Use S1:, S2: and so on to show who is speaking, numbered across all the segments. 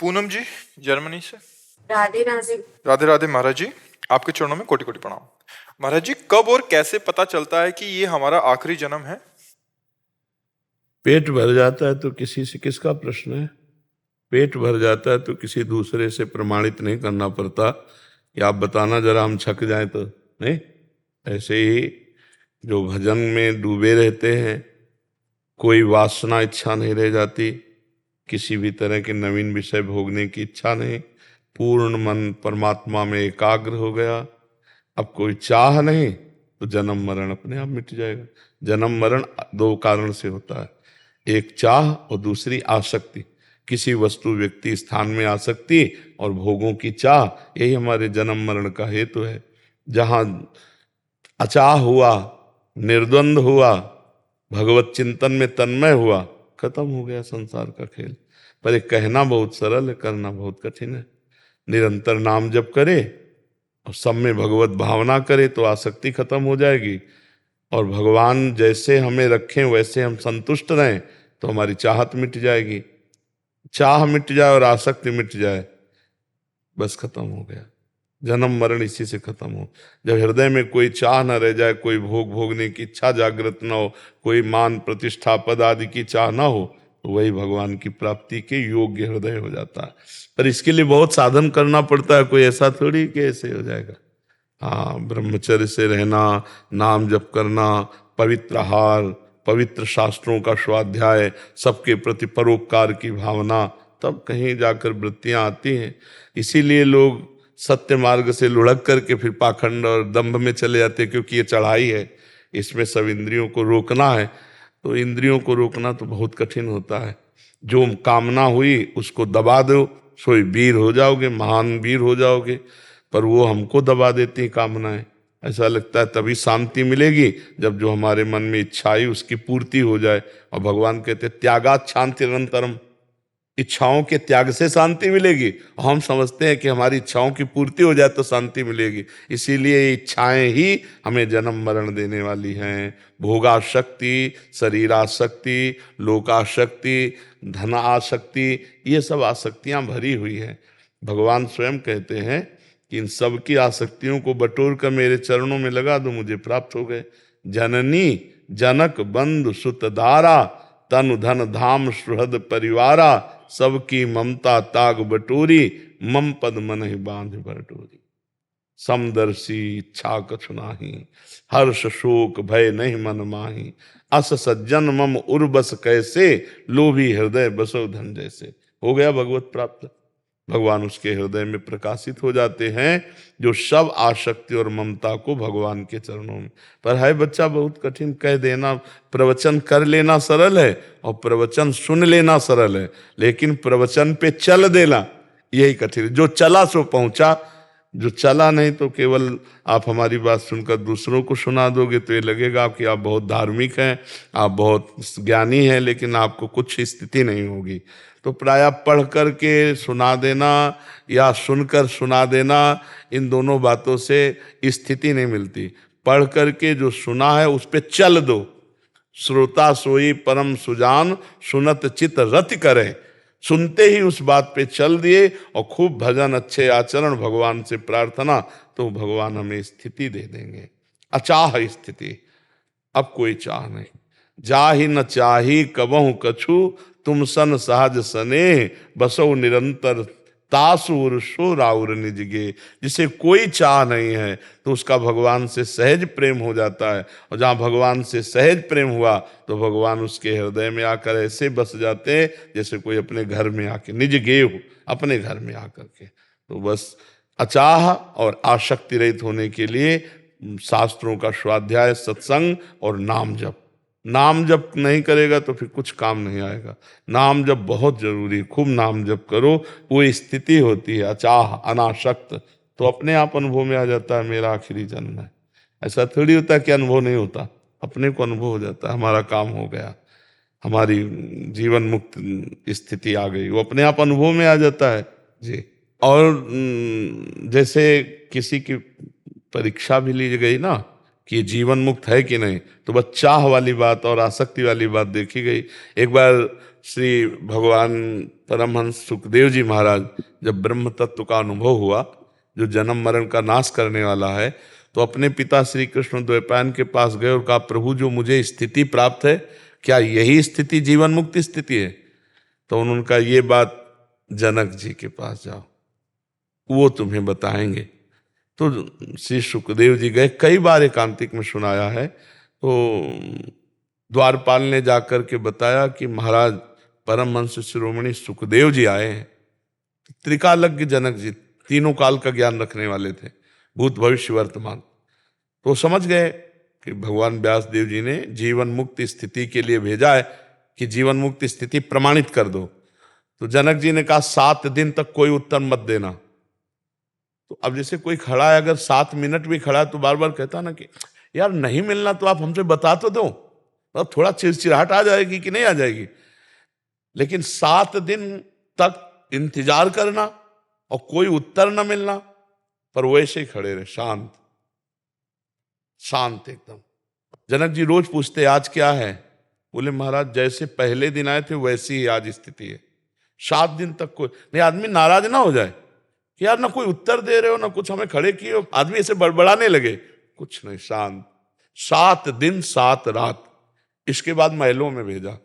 S1: पूनम जी, Germany से।
S2: राधे राधे।
S1: राधे राधे महाराज जी, आपके चरणों में कोटि कोटि प्रणाम। महाराज जी, कब और कैसे पता चलता है कि ये हमारा आखिरी जन्म है?
S3: पेट भर जाता है तो किसी से किसका प्रश्न है? पेट भर जाता है तो किसी दूसरे से प्रमाणित नहीं करना पड़ता कि आप बताना जरा, हम छक जाएं तो नहीं। ऐसे ही जो भजन में डूबे रहते हैं, कोई वासना इच्छा नहीं रह जाती, किसी भी तरह के नवीन विषय भोगने की इच्छा नहीं, पूर्ण मन परमात्मा में एकाग्र हो गया, अब कोई चाह नहीं, तो जन्म मरण अपने आप मिट जाएगा। जन्म मरण दो कारण से होता है, एक चाह और दूसरी आसक्ति। किसी वस्तु व्यक्ति स्थान में आसक्ति और भोगों की चाह, यही हमारे जन्म मरण का हेतु है। जहां अचाह हुआ, निर्द्वंद हुआ, भगवत चिंतन में तन्मय हुआ, खत्म हो गया संसार का खेल। पर ये कहना बहुत सरल है, करना बहुत कठिन है। निरंतर नाम जप करे और सब में भगवत भावना करे तो आसक्ति खत्म हो जाएगी, और भगवान जैसे हमें रखें वैसे हम संतुष्ट रहें तो हमारी चाहत मिट जाएगी। चाह मिट जाए और आसक्ति मिट जाए, बस खत्म हो गया। जन्म मरण इसी से खत्म हो। जब हृदय में कोई चाह न रह जाए, कोई भोग भोगने की इच्छा जागृत न हो, कोई मान प्रतिष्ठा पद आदि की चाह न हो, तो वही भगवान की प्राप्ति के योग्य हृदय हो जाता है। पर इसके लिए बहुत साधन करना पड़ता है, कोई ऐसा थोड़ी कि ऐसे हो जाएगा। हाँ, ब्रह्मचर्य से रहना, नाम जप करना, पवित्र आहार, पवित्र शास्त्रों का स्वाध्याय, सबके प्रति परोपकार की भावना, तब कहीं जाकर वृत्तियां आती हैं। इसीलिए लोग सत्य मार्ग से लुढ़क करके फिर पाखंड और दंभ में चले जाते हैं, क्योंकि ये चढ़ाई है, इसमें सब इंद्रियों को रोकना है। तो इंद्रियों को रोकना तो बहुत कठिन होता है। जो कामना हुई उसको दबा दो, सोई वीर हो जाओगे, महान वीर हो जाओगे। पर वो हमको दबा देती कामनाएं। ऐसा लगता है तभी शांति मिलेगी जब जो हमारे मन में इच्छा आई उसकी पूर्ति हो जाए। और भगवान कहते त्यागात् शांति निरंतरम, इच्छाओं के त्याग से शांति मिलेगी। हम समझते हैं कि हमारी इच्छाओं की पूर्ति हो जाए तो शांति मिलेगी। इसीलिए इच्छाएं ही हमें जन्म मरण देने वाली हैं। भोगाशक्ति, शरीराशक्ति, लोकाशक्ति, धनाशक्ति, ये सब आसक्तियां भरी हुई हैं। भगवान स्वयं कहते हैं कि इन सब की आसक्तियों को बटोर कर मेरे चरणों में लगा दो, मुझे प्राप्त हो गए। जननी जनक बंधु सुत दारा, तनु धन धाम सुहृद परिवारा, सबकी ममता ताग बटोरी, मम पद मन ही बांध बटोरी। समदर्शी इच्छा कछु नाही, हर्ष शोक भय नहीं मन माही, अस सज्जन मम उर्बस कैसे, लोभी हृदय बसो धन जैसे। हो गया भगवत प्राप्त। भगवान उसके हृदय में प्रकाशित हो जाते हैं, जो सब आसक्ति और ममता को भगवान के चरणों में। पर है बच्चा बहुत कठिन। कह देना, प्रवचन कर लेना सरल है और प्रवचन सुन लेना सरल है, लेकिन प्रवचन पे चल देना यही कठिन है। जो चला सो पहुंचा, जो चला नहीं तो केवल आप हमारी बात सुनकर दूसरों को सुना दोगे तो ये लगेगा कि आप बहुत धार्मिक हैं, आप बहुत ज्ञानी हैं, लेकिन आपको कुछ स्थिति नहीं होगी। तो प्रायः पढ़ कर के सुना देना या सुनकर सुना देना, इन दोनों बातों से स्थिति नहीं मिलती। पढ़ करके जो सुना है उस पे चल दो। श्रोता सोई परम सुजान, सुनत चित रति करे। सुनते ही उस बात पे चल दिए और खूब भजन, अच्छे आचरण, भगवान से प्रार्थना, तो भगवान हमें स्थिति दे देंगे। अचाह स्थिति, अब कोई चाह नहीं। जाहि न चाही कबहु कछु, तुम सन सहज सने, बसो निरंतर तासुर सो राउर निजगे। जिसे कोई चाह नहीं है तो उसका भगवान से सहज प्रेम हो जाता है, और जहाँ भगवान से सहज प्रेम हुआ तो भगवान उसके हृदय में आकर ऐसे बस जाते हैं जैसे कोई अपने घर में आके, निज गे हो, अपने घर में आकर के। तो बस अचाह और आसक्ति रहित होने के लिए शास्त्रों का स्वाध्याय, सत्संग और नाम जप। नाम जप नहीं करेगा तो फिर कुछ काम नहीं आएगा। नाम जप बहुत जरूरी, खूब नाम जप करो। वो स्थिति होती है अचाह अनासक्त, तो अपने आप अनुभव में आ जाता है मेरा आखिरी जन्म है। ऐसा थोड़ी होता है कि अनुभव नहीं होता, अपने को अनुभव हो जाता है, हमारा काम हो गया, हमारी जीवन मुक्त स्थिति आ गई, वो अपने आप अनुभव में आ जाता है जी। और जैसे किसी की परीक्षा भी ली गई ना कि जीवन मुक्त है कि नहीं, तो बस चाह वाली बात और आसक्ति वाली बात देखी गई। एक बार श्री भगवान परमहंस सुखदेव जी महाराज जब ब्रह्म तत्व का अनुभव हुआ, जो जन्म मरण का नाश करने वाला है, तो अपने पिता श्री कृष्ण द्वैपायन के पास गए और कहा, प्रभु जो मुझे स्थिति प्राप्त है, क्या यही स्थिति जीवन मुक्ति स्थिति है? तो उन्होंने कहा, ये बात जनक जी के पास जाओ, वो तुम्हें बताएंगे। तो श्री सुखदेव जी गए, कई बार एकांतिक में सुनाया है। तो द्वारपाल ने जाकर के बताया कि महाराज परमहंस शिरोमणि सुखदेव जी आए हैं। त्रिकालज्ञ जनक जी, तीनों काल का ज्ञान रखने वाले थे, भूत भविष्य वर्तमान। तो समझ गए कि भगवान व्यास देव जी ने जीवन मुक्त स्थिति के लिए भेजा है कि जीवन मुक्त स्थिति प्रमाणित कर दो। तो जनक जी ने कहा, 7 दिन तक कोई उत्तर मत देना। तो अब जैसे कोई खड़ा है, अगर 7 मिनट भी खड़ा है तो बार बार कहता ना कि यार नहीं मिलना तो आप हमसे बता तो दो, अब थोड़ा चिड़चिड़ाहट आ जाएगी कि नहीं आ जाएगी। लेकिन 7 दिन तक इंतजार करना और कोई उत्तर न मिलना, पर वैसे ही खड़े रहे, शांत शांत एकदम। जनक जी रोज पूछते, आज क्या है? बोले महाराज जैसे पहले दिन आए थे वैसी ही आज स्थिति है। 7 दिन तक कोई नहीं। आदमी नाराज ना हो जाए कि यार ना कोई उत्तर दे रहे हो ना कुछ हमें खड़े किए हो, आदमी ऐसे बड़बड़ाने लगे, कुछ नहीं, शांत। 7 दिन 7 रात। इसके बाद महलों में भेजा।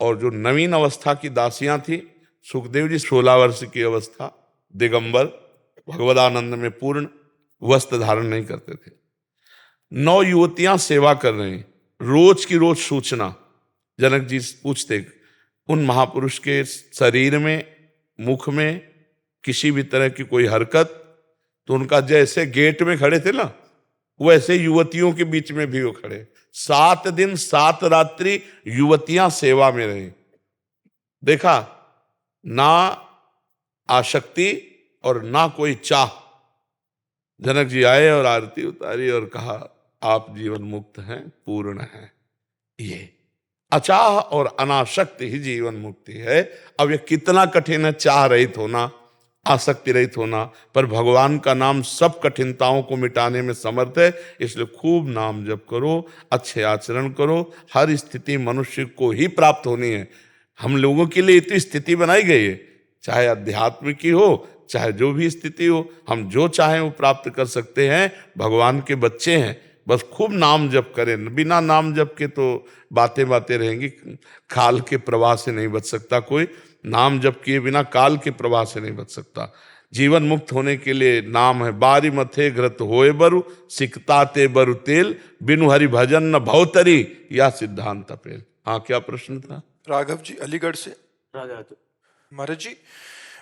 S3: और जो नवीन अवस्था की दासियां थी, सुखदेव जी 16 वर्ष की अवस्था, दिगंबर, भगवदानंद में पूर्ण, वस्त्र धारण नहीं करते थे। 9 युवतियां सेवा कर रही, रोज की रोज सूचना। जनक जी पूछते, उन महापुरुष के शरीर में, मुख में किसी भी तरह की कोई हरकत? तो उनका जैसे गेट में खड़े थे ना, वैसे युवतियों के बीच में भी वो खड़े। 7 दिन 7 रात्रि युवतियां सेवा में रही। देखा, ना आसक्ति और ना कोई चाह। जनक जी आए और आरती उतारी और कहा, आप जीवन मुक्त हैं, पूर्ण हैं। ये अचाह और अनासक्त ही जीवन मुक्ति है। अब ये कितना कठिन है, चाह रहित होना, आसक्ति रहित होना, पर भगवान का नाम सब कठिनताओं को मिटाने में समर्थ है। इसलिए खूब नाम जप करो, अच्छे आचरण करो। हर स्थिति मनुष्य को ही प्राप्त होनी है। हम लोगों के लिए इतनी स्थिति बनाई गई है, चाहे अध्यात्म की हो, चाहे जो भी स्थिति हो, हम जो चाहें वो प्राप्त कर सकते हैं। भगवान के बच्चे हैं, बस खूब नाम जप करें। बिना नाम जप के तो बातें बातें रहेंगी। काल के प्रवाह से नहीं बच सकता कोई, नाम जप किए बिना काल के प्रवाह से नहीं बच सकता। जीवन मुक्त होने के लिए नाम है, बारी मथे घृत होए बरु, सिकताते बरु तेल, बिनु हरि भजन न भवतरी, या सिद्धांत पेल। हाँ, क्या प्रश्न था?
S1: राघव जी अलीगढ़ से।
S2: राजा
S1: महाराज जी,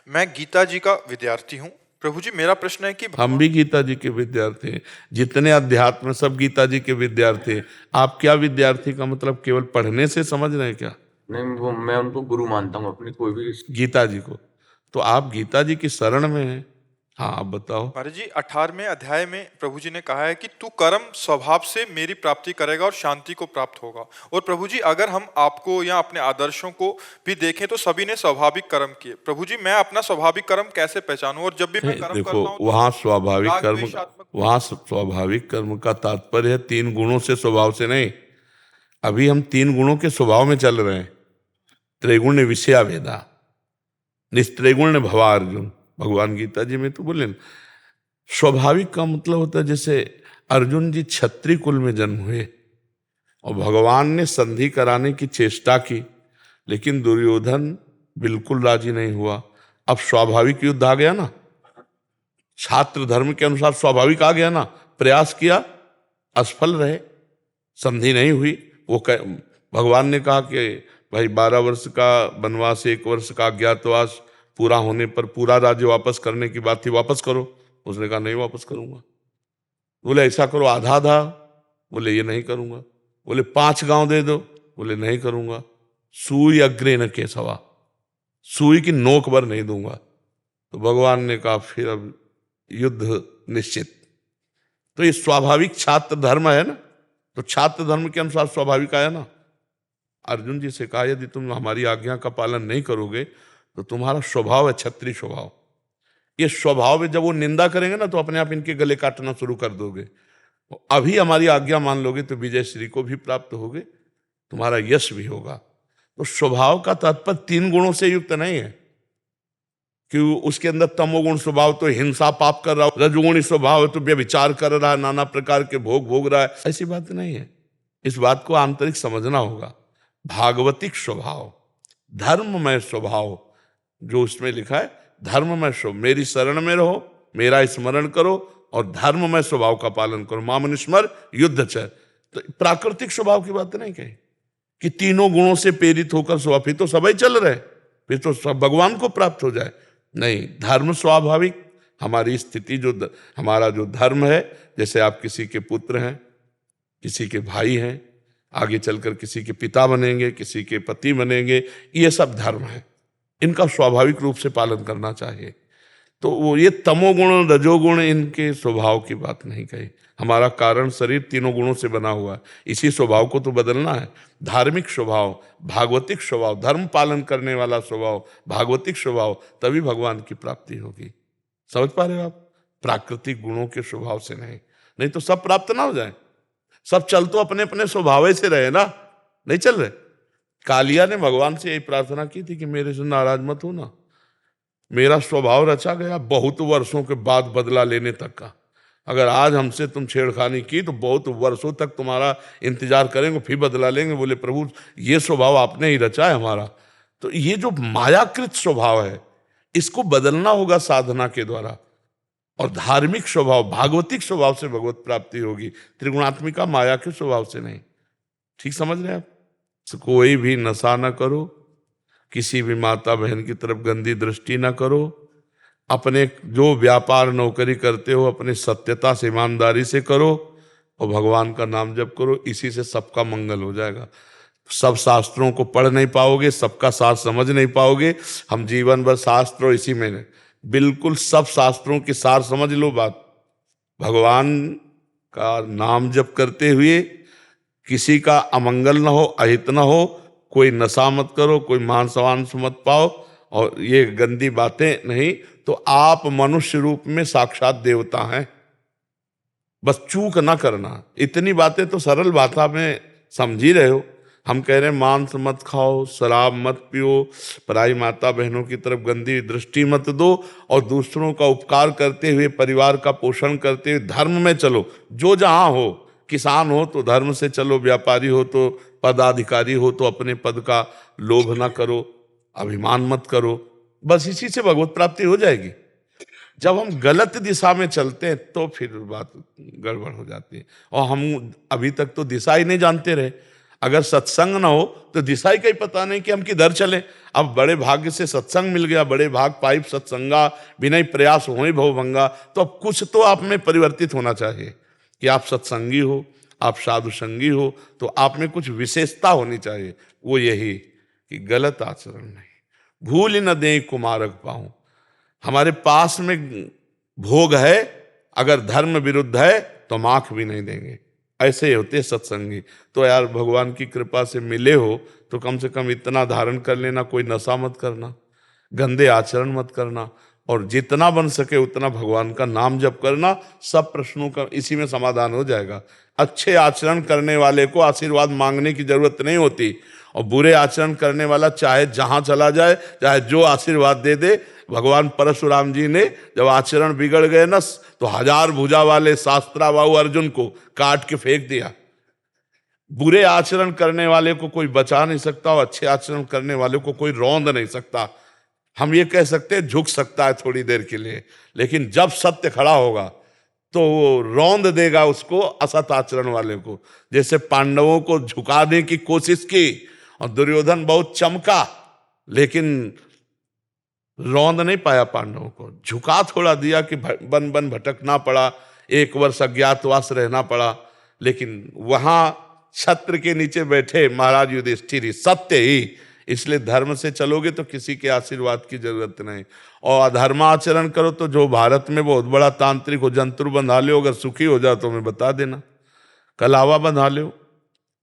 S1: मैं गीता जी का विद्यार्थी हूँ। प्रभु जी, मेरा प्रश्न है कि
S3: हम भी गीता जी के विद्यार्थी हैं। जितने अध्यात्म सब गीता जी के विद्यार्थी हैं। आप क्या विद्यार्थी का मतलब केवल पढ़ने से समझ रहे हैं क्या?
S2: नहीं, वो मैं उनको गुरु मानता हूँ अपनी, कोई भी।
S3: गीता जी को तो आप गीता जी की शरण में हैं। हाँ, आप बताओ।
S1: महाराज जी, 18वें अध्याय में प्रभु जी ने कहा है कि तू कर्म स्वभाव से मेरी प्राप्ति करेगा और शांति को प्राप्त होगा। और प्रभु जी, अगर हम आपको या अपने आदर्शों को भी देखें तो सभी ने स्वाभाविक कर्म किए। प्रभु जी, मैं अपना स्वाभाविक कर्म कैसे पहचानूं? और जब भी मैं कर्म करता
S3: देखो,
S1: हूं तो
S3: वहाँ स्वाभाविक
S1: राग,
S3: कर्म,
S1: द्वेषात्मक-
S3: वहाँ स्वाभाविक कर्म का तात्पर्य है 3 गुणों से, स्वभाव से नहीं। अभी हम 3 गुणों के स्वभाव में चल रहे हैं। त्रैगुण्य विषया वेदा, निस्त्रैगुण्य भवा अर्जुन। भगवान गीता जी में तो बोले स्वाभाविक का मतलब होता है, जैसे अर्जुन जी क्षत्रिय कुल में जन्म हुए और भगवान ने संधि कराने की चेष्टा की, लेकिन दुर्योधन बिल्कुल राजी नहीं हुआ। अब स्वाभाविक युद्ध आ गया ना, छात्र धर्म के अनुसार स्वाभाविक आ गया ना। प्रयास किया, असफल रहे, संधि नहीं हुई। भगवान ने कहा कि भाई 12 वर्ष का वनवास, 1 वर्ष का अज्ञातवास पूरा होने पर पूरा राज्य वापस करने की बात थी, वापस करो। उसने कहा नहीं वापस करूंगा। बोले ऐसा करो आधा आधा, बोले ये नहीं करूंगा। बोले 5 गांव दे दो, बोले नहीं करूंगा। सुई अग्रे न केसवा, सुई की नोक पर नहीं दूंगा। तो भगवान ने कहा फिर अब युद्ध निश्चित। तो ये स्वाभाविक छात्र धर्म है ना, तो छात्र धर्म के अनुसार स्वाभाविक आया ना। अर्जुन जी से कहा यदि तुम हमारी आज्ञा का पालन नहीं करोगे तो तुम्हारा स्वभाव है क्षत्रिय स्वभाव। ये स्वभाव में जब वो निंदा करेंगे ना तो अपने आप इनके गले काटना शुरू कर दोगे। अभी हमारी आज्ञा मान लोगे तो विजय श्री को भी प्राप्त होगे, तुम्हारा यश भी होगा। तो स्वभाव का तात्पर्य 3 गुणों से युक्त नहीं है कि उसके अंदर तमोगुण स्वभाव तो हिंसा पाप कर रहा है, रजोगुणी स्वभाव है तो व्यभिचार कर रहा है, नाना प्रकार के भोग भोग रहा है। ऐसी बात नहीं है। इस बात को आंतरिक समझना होगा। भागवतिक स्वभाव, धर्ममय स्वभाव, जो उसमें लिखा है धर्ममय स्वभाव, मेरी शरण में रहो, मेरा स्मरण करो और धर्ममय स्वभाव का पालन करो। मामनुस्मर युद्ध च। तो प्राकृतिक स्वभाव की बात नहीं कही कि तीनों गुणों से प्रेरित होकर स्वभाव, फिर तो सभी चल रहे, फिर तो सब भगवान को प्राप्त हो जाए। नहीं, धर्म स्वाभाविक, हमारी स्थिति जो हमारा जो धर्म है, जैसे आप किसी के पुत्र हैं, किसी के भाई हैं, आगे चलकर किसी के पिता बनेंगे, किसी के पति बनेंगे, ये सब धर्म है, इनका स्वाभाविक रूप से पालन करना चाहिए। तो वो ये तमोगुण रजोगुण इनके स्वभाव की बात नहीं कही। हमारा कारण शरीर तीनों गुणों से बना हुआ है, इसी स्वभाव को तो बदलना है। धार्मिक स्वभाव, भागवतिक स्वभाव, धर्म पालन करने वाला स्वभाव, भागवतिक स्वभाव, तभी भगवान की प्राप्ति होगी। समझ पा रहे हो आप? प्राकृतिक गुणों के स्वभाव से नहीं, नहीं तो सब प्राप्त ना हो जाए। सब चल तो अपने अपने स्वभाव से रहे ना, नहीं चल रहे। कालिया ने भगवान से यही प्रार्थना की थी कि मेरे से नाराज मत हो ना, मेरा स्वभाव रचा गया बहुत वर्षों के बाद बदला लेने तक का। अगर आज हमसे तुम छेड़खानी की तो बहुत वर्षों तक तुम्हारा इंतजार करेंगे, फिर बदला लेंगे। बोले प्रभु ये स्वभाव आपने ही रचा है हमारा। तो ये जो मायाकृत स्वभाव है, इसको बदलना होगा साधना के द्वारा। और धार्मिक स्वभाव, भागवतिक स्वभाव से भगवत प्राप्ति होगी, त्रिगुणात्मिका माया के स्वभाव से नहीं। ठीक समझ रहे हैं आप? कोई भी नशा न करो, किसी भी माता बहन की तरफ गंदी दृष्टि न करो, अपने जो व्यापार नौकरी करते हो अपने सत्यता से ईमानदारी से करो और भगवान का नाम जप करो। इसी से सबका मंगल हो जाएगा। सब शास्त्रों को पढ़ नहीं पाओगे, सबका सार समझ नहीं पाओगे। हम जीवन भर शास्त्र इसी में, बिल्कुल सब शास्त्रों की सार समझ लो बात। भगवान का नाम जप करते हुए किसी का अमंगल न हो, अहित न हो, कोई नशा मत करो, कोई मान सम्मान मत पाओ और ये गंदी बातें नहीं, तो आप मनुष्य रूप में साक्षात देवता हैं। बस चूक ना करना। इतनी बातें तो सरल भाषा में समझ ही रहे हो। हम कह रहे हैं मांस मत खाओ, शराब मत पियो, पराई माता बहनों की तरफ गंदी दृष्टि मत दो और दूसरों का उपकार करते हुए, परिवार का पोषण करते हुए धर्म में चलो। जो जहां हो, किसान हो तो धर्म से चलो, व्यापारी हो तो, पदाधिकारी हो तो अपने पद का लोभ ना करो, अभिमान मत करो। बस इसी से भगवत प्राप्ति हो जाएगी। जब हम गलत दिशा में चलते हैं तो फिर बात गड़बड़ हो जाती है। और हम अभी तक तो दिशा ही नहीं जानते रहे। अगर सत्संग ना हो तो दिशा ही कहीं पता नहीं कि हम किधर चले। अब बड़े भाग्य से सत्संग मिल गया, बड़े भाग पाइप सत्संगा, बिना प्रयास हो भवभंगा। तो अब कुछ तो आप में परिवर्तित होना चाहिए कि आप सत्संगी हो, आप साधु संगी हो, तो आप में कुछ विशेषता होनी चाहिए। वो यही कि गलत आचरण नहीं, भूल न दें कुमारक पाऊं। हमारे पास में भोग है, अगर धर्म विरुद्ध है तो माख भी नहीं देंगे। ऐसे ही होते सत्संगी। तो यार भगवान की कृपा से मिले हो तो कम से कम इतना धारण कर लेना, कोई नशा मत करना, गंदे आचरण मत करना और जितना बन सके उतना भगवान का नाम जप करना। सब प्रश्नों का इसी में समाधान हो जाएगा। अच्छे आचरण करने वाले को आशीर्वाद मांगने की जरूरत नहीं होती और बुरे आचरण करने वाला चाहे जहां चला जाए, चाहे जो आशीर्वाद दे दे। भगवान परशुराम जी ने जब आचरण बिगड़ गए न, तो 1000 भुजा वाले शास्त्राबाहु अर्जुन को काट के फेंक दिया। बुरे आचरण करने वाले को कोई बचा नहीं सकता और अच्छे आचरण करने वाले को कोई रौंद नहीं सकता। हम ये कह सकते हैं झुक सकता है थोड़ी देर के लिए, लेकिन जब सत्य खड़ा होगा तो वो रौंद देगा उसको, असत आचरण वाले को। जैसे पांडवों को झुकाने की कोशिश की और दुर्योधन बहुत चमका, लेकिन रौंद नहीं पाया पांडवों को। झुका थोड़ा दिया कि बन बन भटकना पड़ा, 1 वर्ष अज्ञातवास रहना पड़ा, लेकिन वहां छत्र के नीचे बैठे महाराज युधिष्ठिर सत्य ही। इसलिए धर्म से चलोगे तो किसी के आशीर्वाद की जरूरत नहीं। और अधर्माचरण करो तो जो भारत में बहुत बड़ा तांत्रिक हो, जंतु बंधा लो, अगर सुखी हो जाओ तो हमें बता देना, कलावा बंधा लो,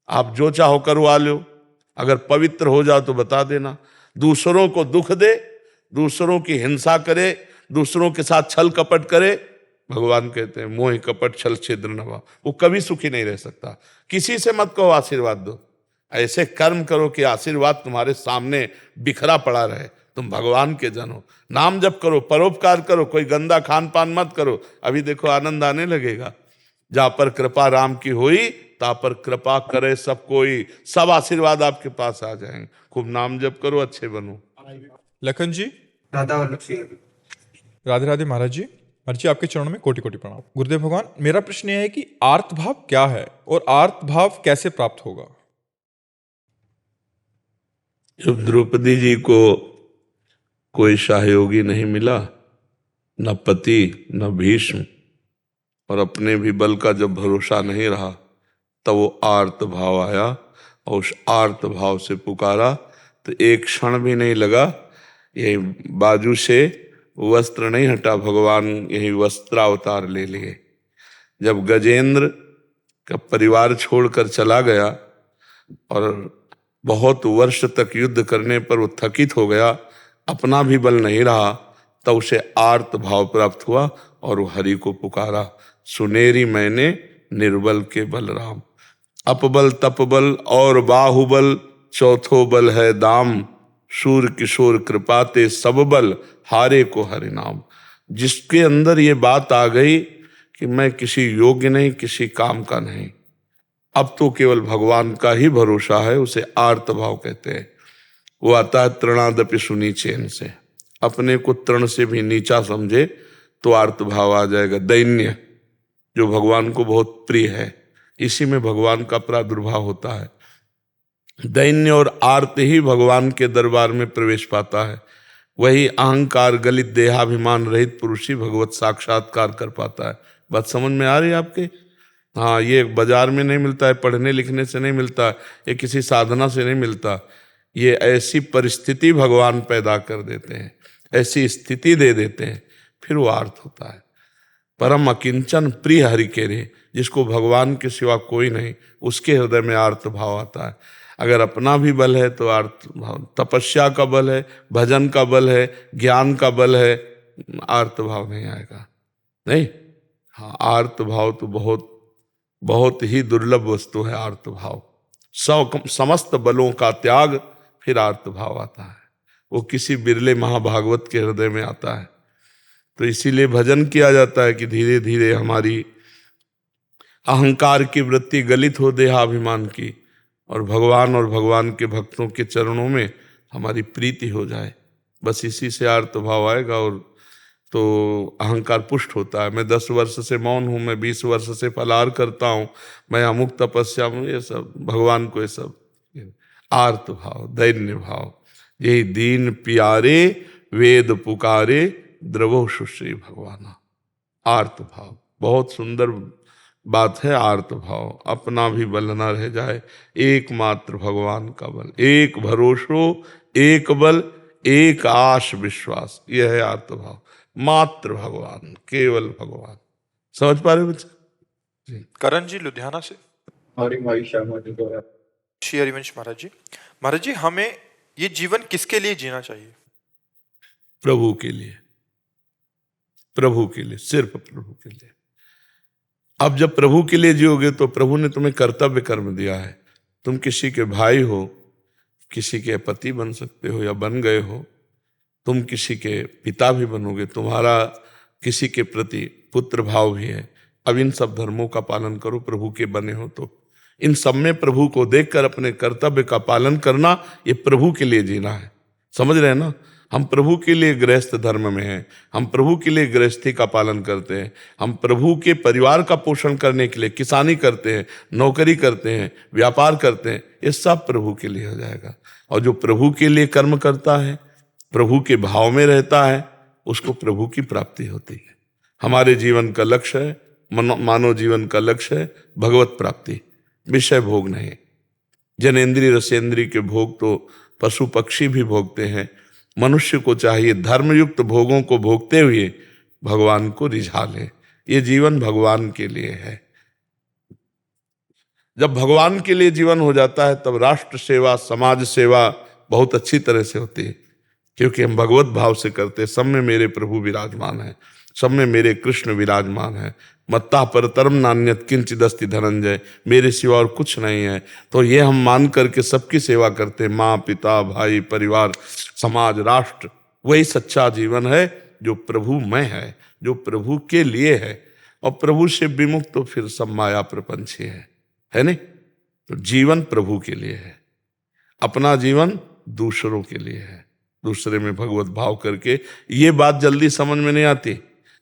S3: आप जो चाहो करवा लो। अगर पवित्र हो जाओ तो बता देना। दूसरों को दुख दे, दूसरों की हिंसा करे, दूसरों के साथ छल कपट करे, भगवान कहते हैं मोह कपट छल छिद्र नवा, वो कभी सुखी नहीं रह सकता। किसी से मत कहो आशीर्वाद दो, ऐसे कर्म करो कि आशीर्वाद तुम्हारे सामने बिखरा पड़ा रहे, तुम भगवान के जन हो। नाम जप करो, परोपकार करो, कोई गंदा खान पान मत करो। अभी देखो आनंद आने लगेगा। जहां पर कृपा राम की हुई ता पर कृपा करे सब कोई, सब आशीर्वाद आपके पास आ जाएंगे। खूब नाम जप करो, अच्छे बनो।
S1: लखन जी,
S4: राधा वल्लभ सिंह।
S1: राधे राधे महाराज जी। महाराज जी, आपके चरणों में कोटि कोटि प्रणाम। गुरुदेव भगवान, मेरा प्रश्न यह है कि आर्त भाव क्या है और आर्त भाव कैसे प्राप्त होगा?
S3: जब द्रौपदी जी को कोई सहयोगी नहीं मिला, न पति न भीष्म, और अपने भी बल का जब भरोसा नहीं रहा, तब वो आर्त भाव आया और उस आर्त भाव से पुकारा तो एक क्षण भी नहीं लगा, ये बाजू से वस्त्र नहीं हटा, भगवान यही वस्त्रावतार ले लिए। जब गजेंद्र का परिवार छोड़कर चला गया और बहुत वर्ष तक युद्ध करने पर वो थकित हो गया, अपना भी बल नहीं रहा, तब उसे आर्त भाव प्राप्त हुआ और वो हरि को पुकारा, सुनेरी मैंने निर्बल के बलराम। अपबल तपबल और बाहुबल, चौथो बल है दाम, शूर किशोर कृपाते सब बल, हारे को हरि नाम। जिसके अंदर ये बात आ गई कि मैं किसी योग्य नहीं, किसी काम का नहीं, अब तो केवल भगवान का ही भरोसा है, उसे आर्त भाव कहते हैं। वो आता है तृणादपि सुनी चैन से, अपने को तृण से भी नीचा समझे तो आर्त भाव आ जाएगा। दैन्य जो भगवान को बहुत प्रिय है, इसी में भगवान का प्रादुर्भाव होता है। दैन्य और आर्त ही भगवान के दरबार में प्रवेश पाता है। वही अहंकार गलित देहाभिमान रहित पुरुष ही भगवत साक्षात्कार कर पाता है। बात समझ में आ रही है आपके? हाँ, ये बाजार में नहीं मिलता है, पढ़ने लिखने से नहीं मिलता, ये किसी साधना से नहीं मिलता। ये ऐसी परिस्थिति भगवान पैदा कर देते हैं, ऐसी स्थिति दे देते हैं, फिर वो आर्त होता है। परम अकिंचन प्रिय हरि के रे, जिसको भगवान के सिवा कोई नहीं, उसके हृदय में आर्त भाव आता है। अगर अपना भी बल है तो आर्त भाव, तपस्या का बल है, भजन का बल है, ज्ञान का बल है, आर्त भाव नहीं आएगा। नहीं, हाँ, आर्त भाव तो बहुत बहुत ही दुर्लभ वस्तु है। आर्त भाव समस्त बलों का त्याग, फिर आर्त भाव आता है। वो किसी बिरले महाभागवत के हृदय में आता है। तो इसीलिए भजन किया जाता है कि धीरे धीरे हमारी अहंकार की वृत्ति गलित हो देहाभिमान की, और भगवान और भगवान के भक्तों के चरणों में हमारी प्रीति हो जाए। बस इसी से आर्त भाव आएगा और तो अहंकार पुष्ट होता है। मैं 10 वर्ष से मौन हूँ, मैं 20 वर्ष से फलाहार करता हूँ, मैं अमुक तपस्या हूँ, ये सब भगवान को, ये सब आर्त भाव, दैन्य भाव। यही दीन प्यारे वेद पुकारे, द्रवो सुश्री भगवाना। आर्त भाव बहुत सुंदर बात है। आर्त भाव, अपना भी बल न रह जाए, एकमात्र भगवान का बल, एक भरोसो, एक बल, एक आश विश्वास, यह है आर्त भाव। मात्र भगवान, केवल भगवान। समझ पा रहे बच्चे?
S1: करण जी लुधियाना से।
S4: हरि भाई शर्मा जी को
S1: श्री हरिवंश महाराज जी। महाराज जी, हमें ये जीवन किसके लिए जीना चाहिए?
S3: प्रभु के लिए, प्रभु के लिए, सिर्फ प्रभु के लिए। अब जब प्रभु के लिए जियोगे तो प्रभु ने तुम्हें कर्तव्य कर्म दिया है। तुम किसी के भाई हो, किसी के पति बन सकते हो या बन गए हो, तुम किसी के पिता भी बनोगे, तुम्हारा किसी के प्रति पुत्र भाव भी है। अब इन सब धर्मों का पालन करो, प्रभु के बने हो तो। इन सब में प्रभु को देखकर अपने कर्तव्य का पालन करना, ये प्रभु के लिए जीना है। समझ रहे हैं ना? हम प्रभु के लिए गृहस्थ धर्म में हैं, हम प्रभु के लिए गृहस्थी का पालन करते हैं, हम प्रभु के परिवार का पोषण करने के लिए किसानी करते हैं, नौकरी करते हैं, व्यापार करते हैं, ये सब प्रभु के लिए हो जाएगा। और जो प्रभु के लिए कर्म करता है, प्रभु के भाव में रहता है, उसको प्रभु की प्राप्ति होती है। हमारे जीवन का लक्ष्य है, मानव जीवन का लक्ष्य है भगवत प्राप्ति, विषय भोग नहीं। जनेन्द्रिय रसेंद्रिय के भोग तो पशु पक्षी भी भोगते हैं। मनुष्य को चाहिए धर्मयुक्त भोगों को भोगते हुए भगवान को रिझा ले। ये जीवन भगवान के लिए है। जब भगवान के लिए जीवन हो जाता है तब राष्ट्र सेवा, समाज सेवा बहुत अच्छी तरह से होती है, क्योंकि हम भगवत भाव से करते, सब में मेरे प्रभु विराजमान है। सब में मेरे कृष्ण विराजमान है। मत्ता परतरम नान्यत किंचिदस्ति धनंजय, मेरे सिवा और कुछ नहीं है। तो ये हम मान करके सबकी सेवा करते, माँ पिता भाई परिवार समाज राष्ट्र, वही सच्चा जीवन है जो प्रभु में है, जो प्रभु के लिए है। और प्रभु से विमुक्त तो फिर सब माया प्रपंच ही है नहीं। तो जीवन प्रभु के लिए है, अपना जीवन दूसरों के लिए है, दूसरे में भगवत भाव करके। ये बात जल्दी समझ में नहीं आती,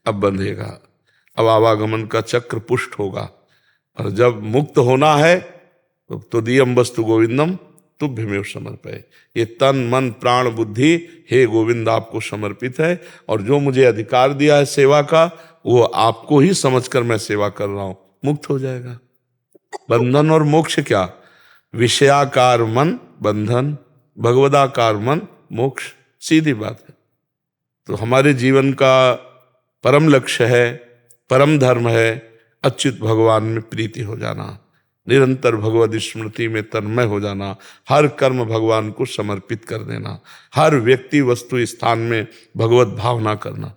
S3: अब बंधेगा, अब आवागमन का चक्र पुष्ट होगा। और जब मुक्त होना है तो तुदीयम वस्तु गोविंदम तुभ्यमेव समर्पय, ये तन मन प्राण बुद्धि हे गोविंद आपको समर्पित है। और जो मुझे अधिकार दिया है सेवा का, वो आपको ही समझकर मैं सेवा कर रहा हूं, मुक्त हो जाएगा। बंधन और मोक्ष क्या? विषयाकार मन बंधन, भगवदाकार मन मोक्ष, सीधी बात है। तो हमारे जीवन का परम लक्ष्य है, परम धर्म है अच्युत भगवान में प्रीति हो जाना, निरंतर भगवद स्मृति में तन्मय हो जाना, हर कर्म भगवान को समर्पित कर देना, हर व्यक्ति वस्तु स्थान में भगवत भावना करना।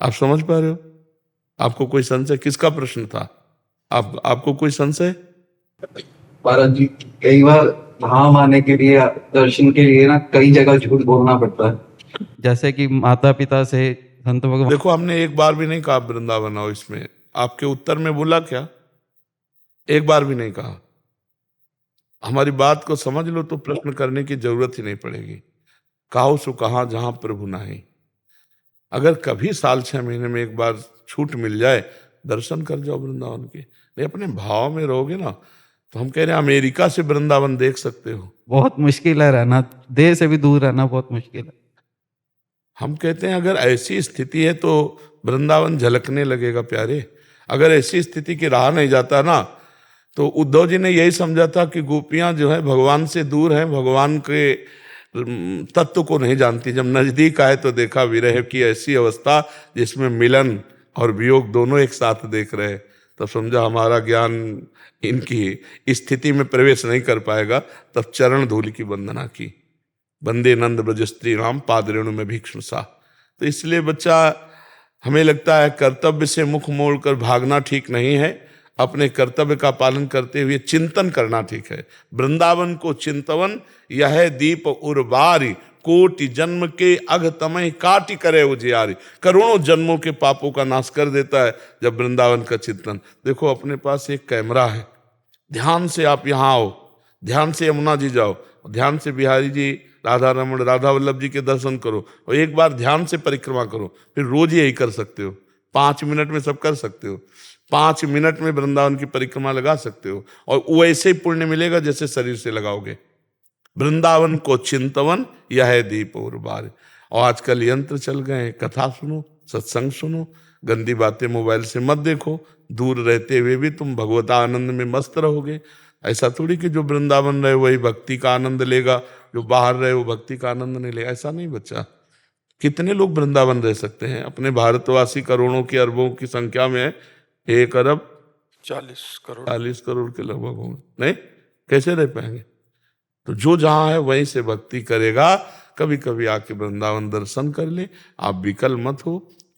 S3: आप समझ पा रहे हो? आपको कोई संशय? किसका प्रश्न था? आपको कोई संशय?
S4: महाराज जी, कई बार धाम आने के लिए, दर्शन के लिए ना कई जगह झूठ बोलना पड़ता है, जैसे कि माता पिता से, संत भगवान।
S3: देखो, हमने एक बार भी नहीं कहा वृंदावन आओ। इसमें आपके उत्तर में बोला क्या? एक बार भी नहीं कहा। हमारी बात को समझ लो तो प्रश्न करने की जरूरत ही नहीं पड़ेगी। कहो सो कहा जहां प्रभु नाही। अगर कभी साल 6 महीने में एक बार छूट मिल जाए, दर्शन कर जाओ वृंदावन के। नहीं, अपने भाव में रहोगे ना, तो हम कह रहे हैं अमेरिका से वृंदावन देख सकते हो।
S5: बहुत मुश्किल है रहना, देह से भी दूर रहना बहुत मुश्किल है।
S3: हम कहते हैं अगर ऐसी स्थिति है तो वृंदावन झलकने लगेगा प्यारे। अगर ऐसी स्थिति की राह नहीं जाता ना, तो उद्धव जी ने यही समझा था कि गोपियां जो है भगवान से दूर हैं, भगवान के तत्व को नहीं जानती। जब नजदीक आए तो देखा विरह की ऐसी अवस्था जिसमें मिलन और वियोग दोनों एक साथ देख रहे। तब समझा हमारा ज्ञान इनकी स्थिति में प्रवेश नहीं कर पाएगा। तब चरण धूलि की वंदना की, वंदे नंद ब्रज स्त्री राम पादरेणु में भीक्षण सा। तो इसलिए बच्चा, हमें लगता है कर्तव्य से मुख मोड़कर भागना ठीक नहीं है, अपने कर्तव्य का पालन करते हुए चिंतन करना ठीक है। वृंदावन को चिंतवन यह दीप उर्वारी, कोटि जन्म के अघ तमय काटि करे उजियारी। करोड़ों जन्मों के पापों का नाश कर देता है जब वृंदावन का चिंतन। देखो, अपने पास एक कैमरा है, ध्यान से आप यहाँ आओ, ध्यान से यमुना जी जाओ, ध्यान से बिहारी जी, राधा रमण, राधा वल्लभ जी के दर्शन करो, और एक बार ध्यान से परिक्रमा करो। फिर रोज यही कर सकते हो, 5 मिनट में सब कर सकते हो। 5 मिनट में वृंदावन की परिक्रमा लगा सकते हो, और वो ऐसे ही पुण्य मिलेगा जैसे शरीर से लगाओगे। वृंदावन को चिंतवन यह है दीप और बार। और आजकल यंत्र चल गए, कथा सुनो, सत्संग सुनो, गंदी बातें मोबाइल से मत देखो। दूर रहते हुए भी तुम भगवत आनंद में मस्त रहोगे। ऐसा थोड़ी कि जो वृंदावन रहे वही भक्ति का आनंद लेगा, जो बाहर रहे वो भक्ति का आनंद नहीं लेगा। ऐसा नहीं बच्चा। कितने लोग वृंदावन रह सकते हैं? अपने भारतवासी करोड़ों की अरबों की संख्या में 1 अरब 40 करोड़ के लगभग होंगे। नहीं, कैसे रह पाएंगे? तो जो जहां है वहीं से भक्ति करेगा। कभी कभी आके वृंदावन दर्शन कर ले। आप विकल मत हो,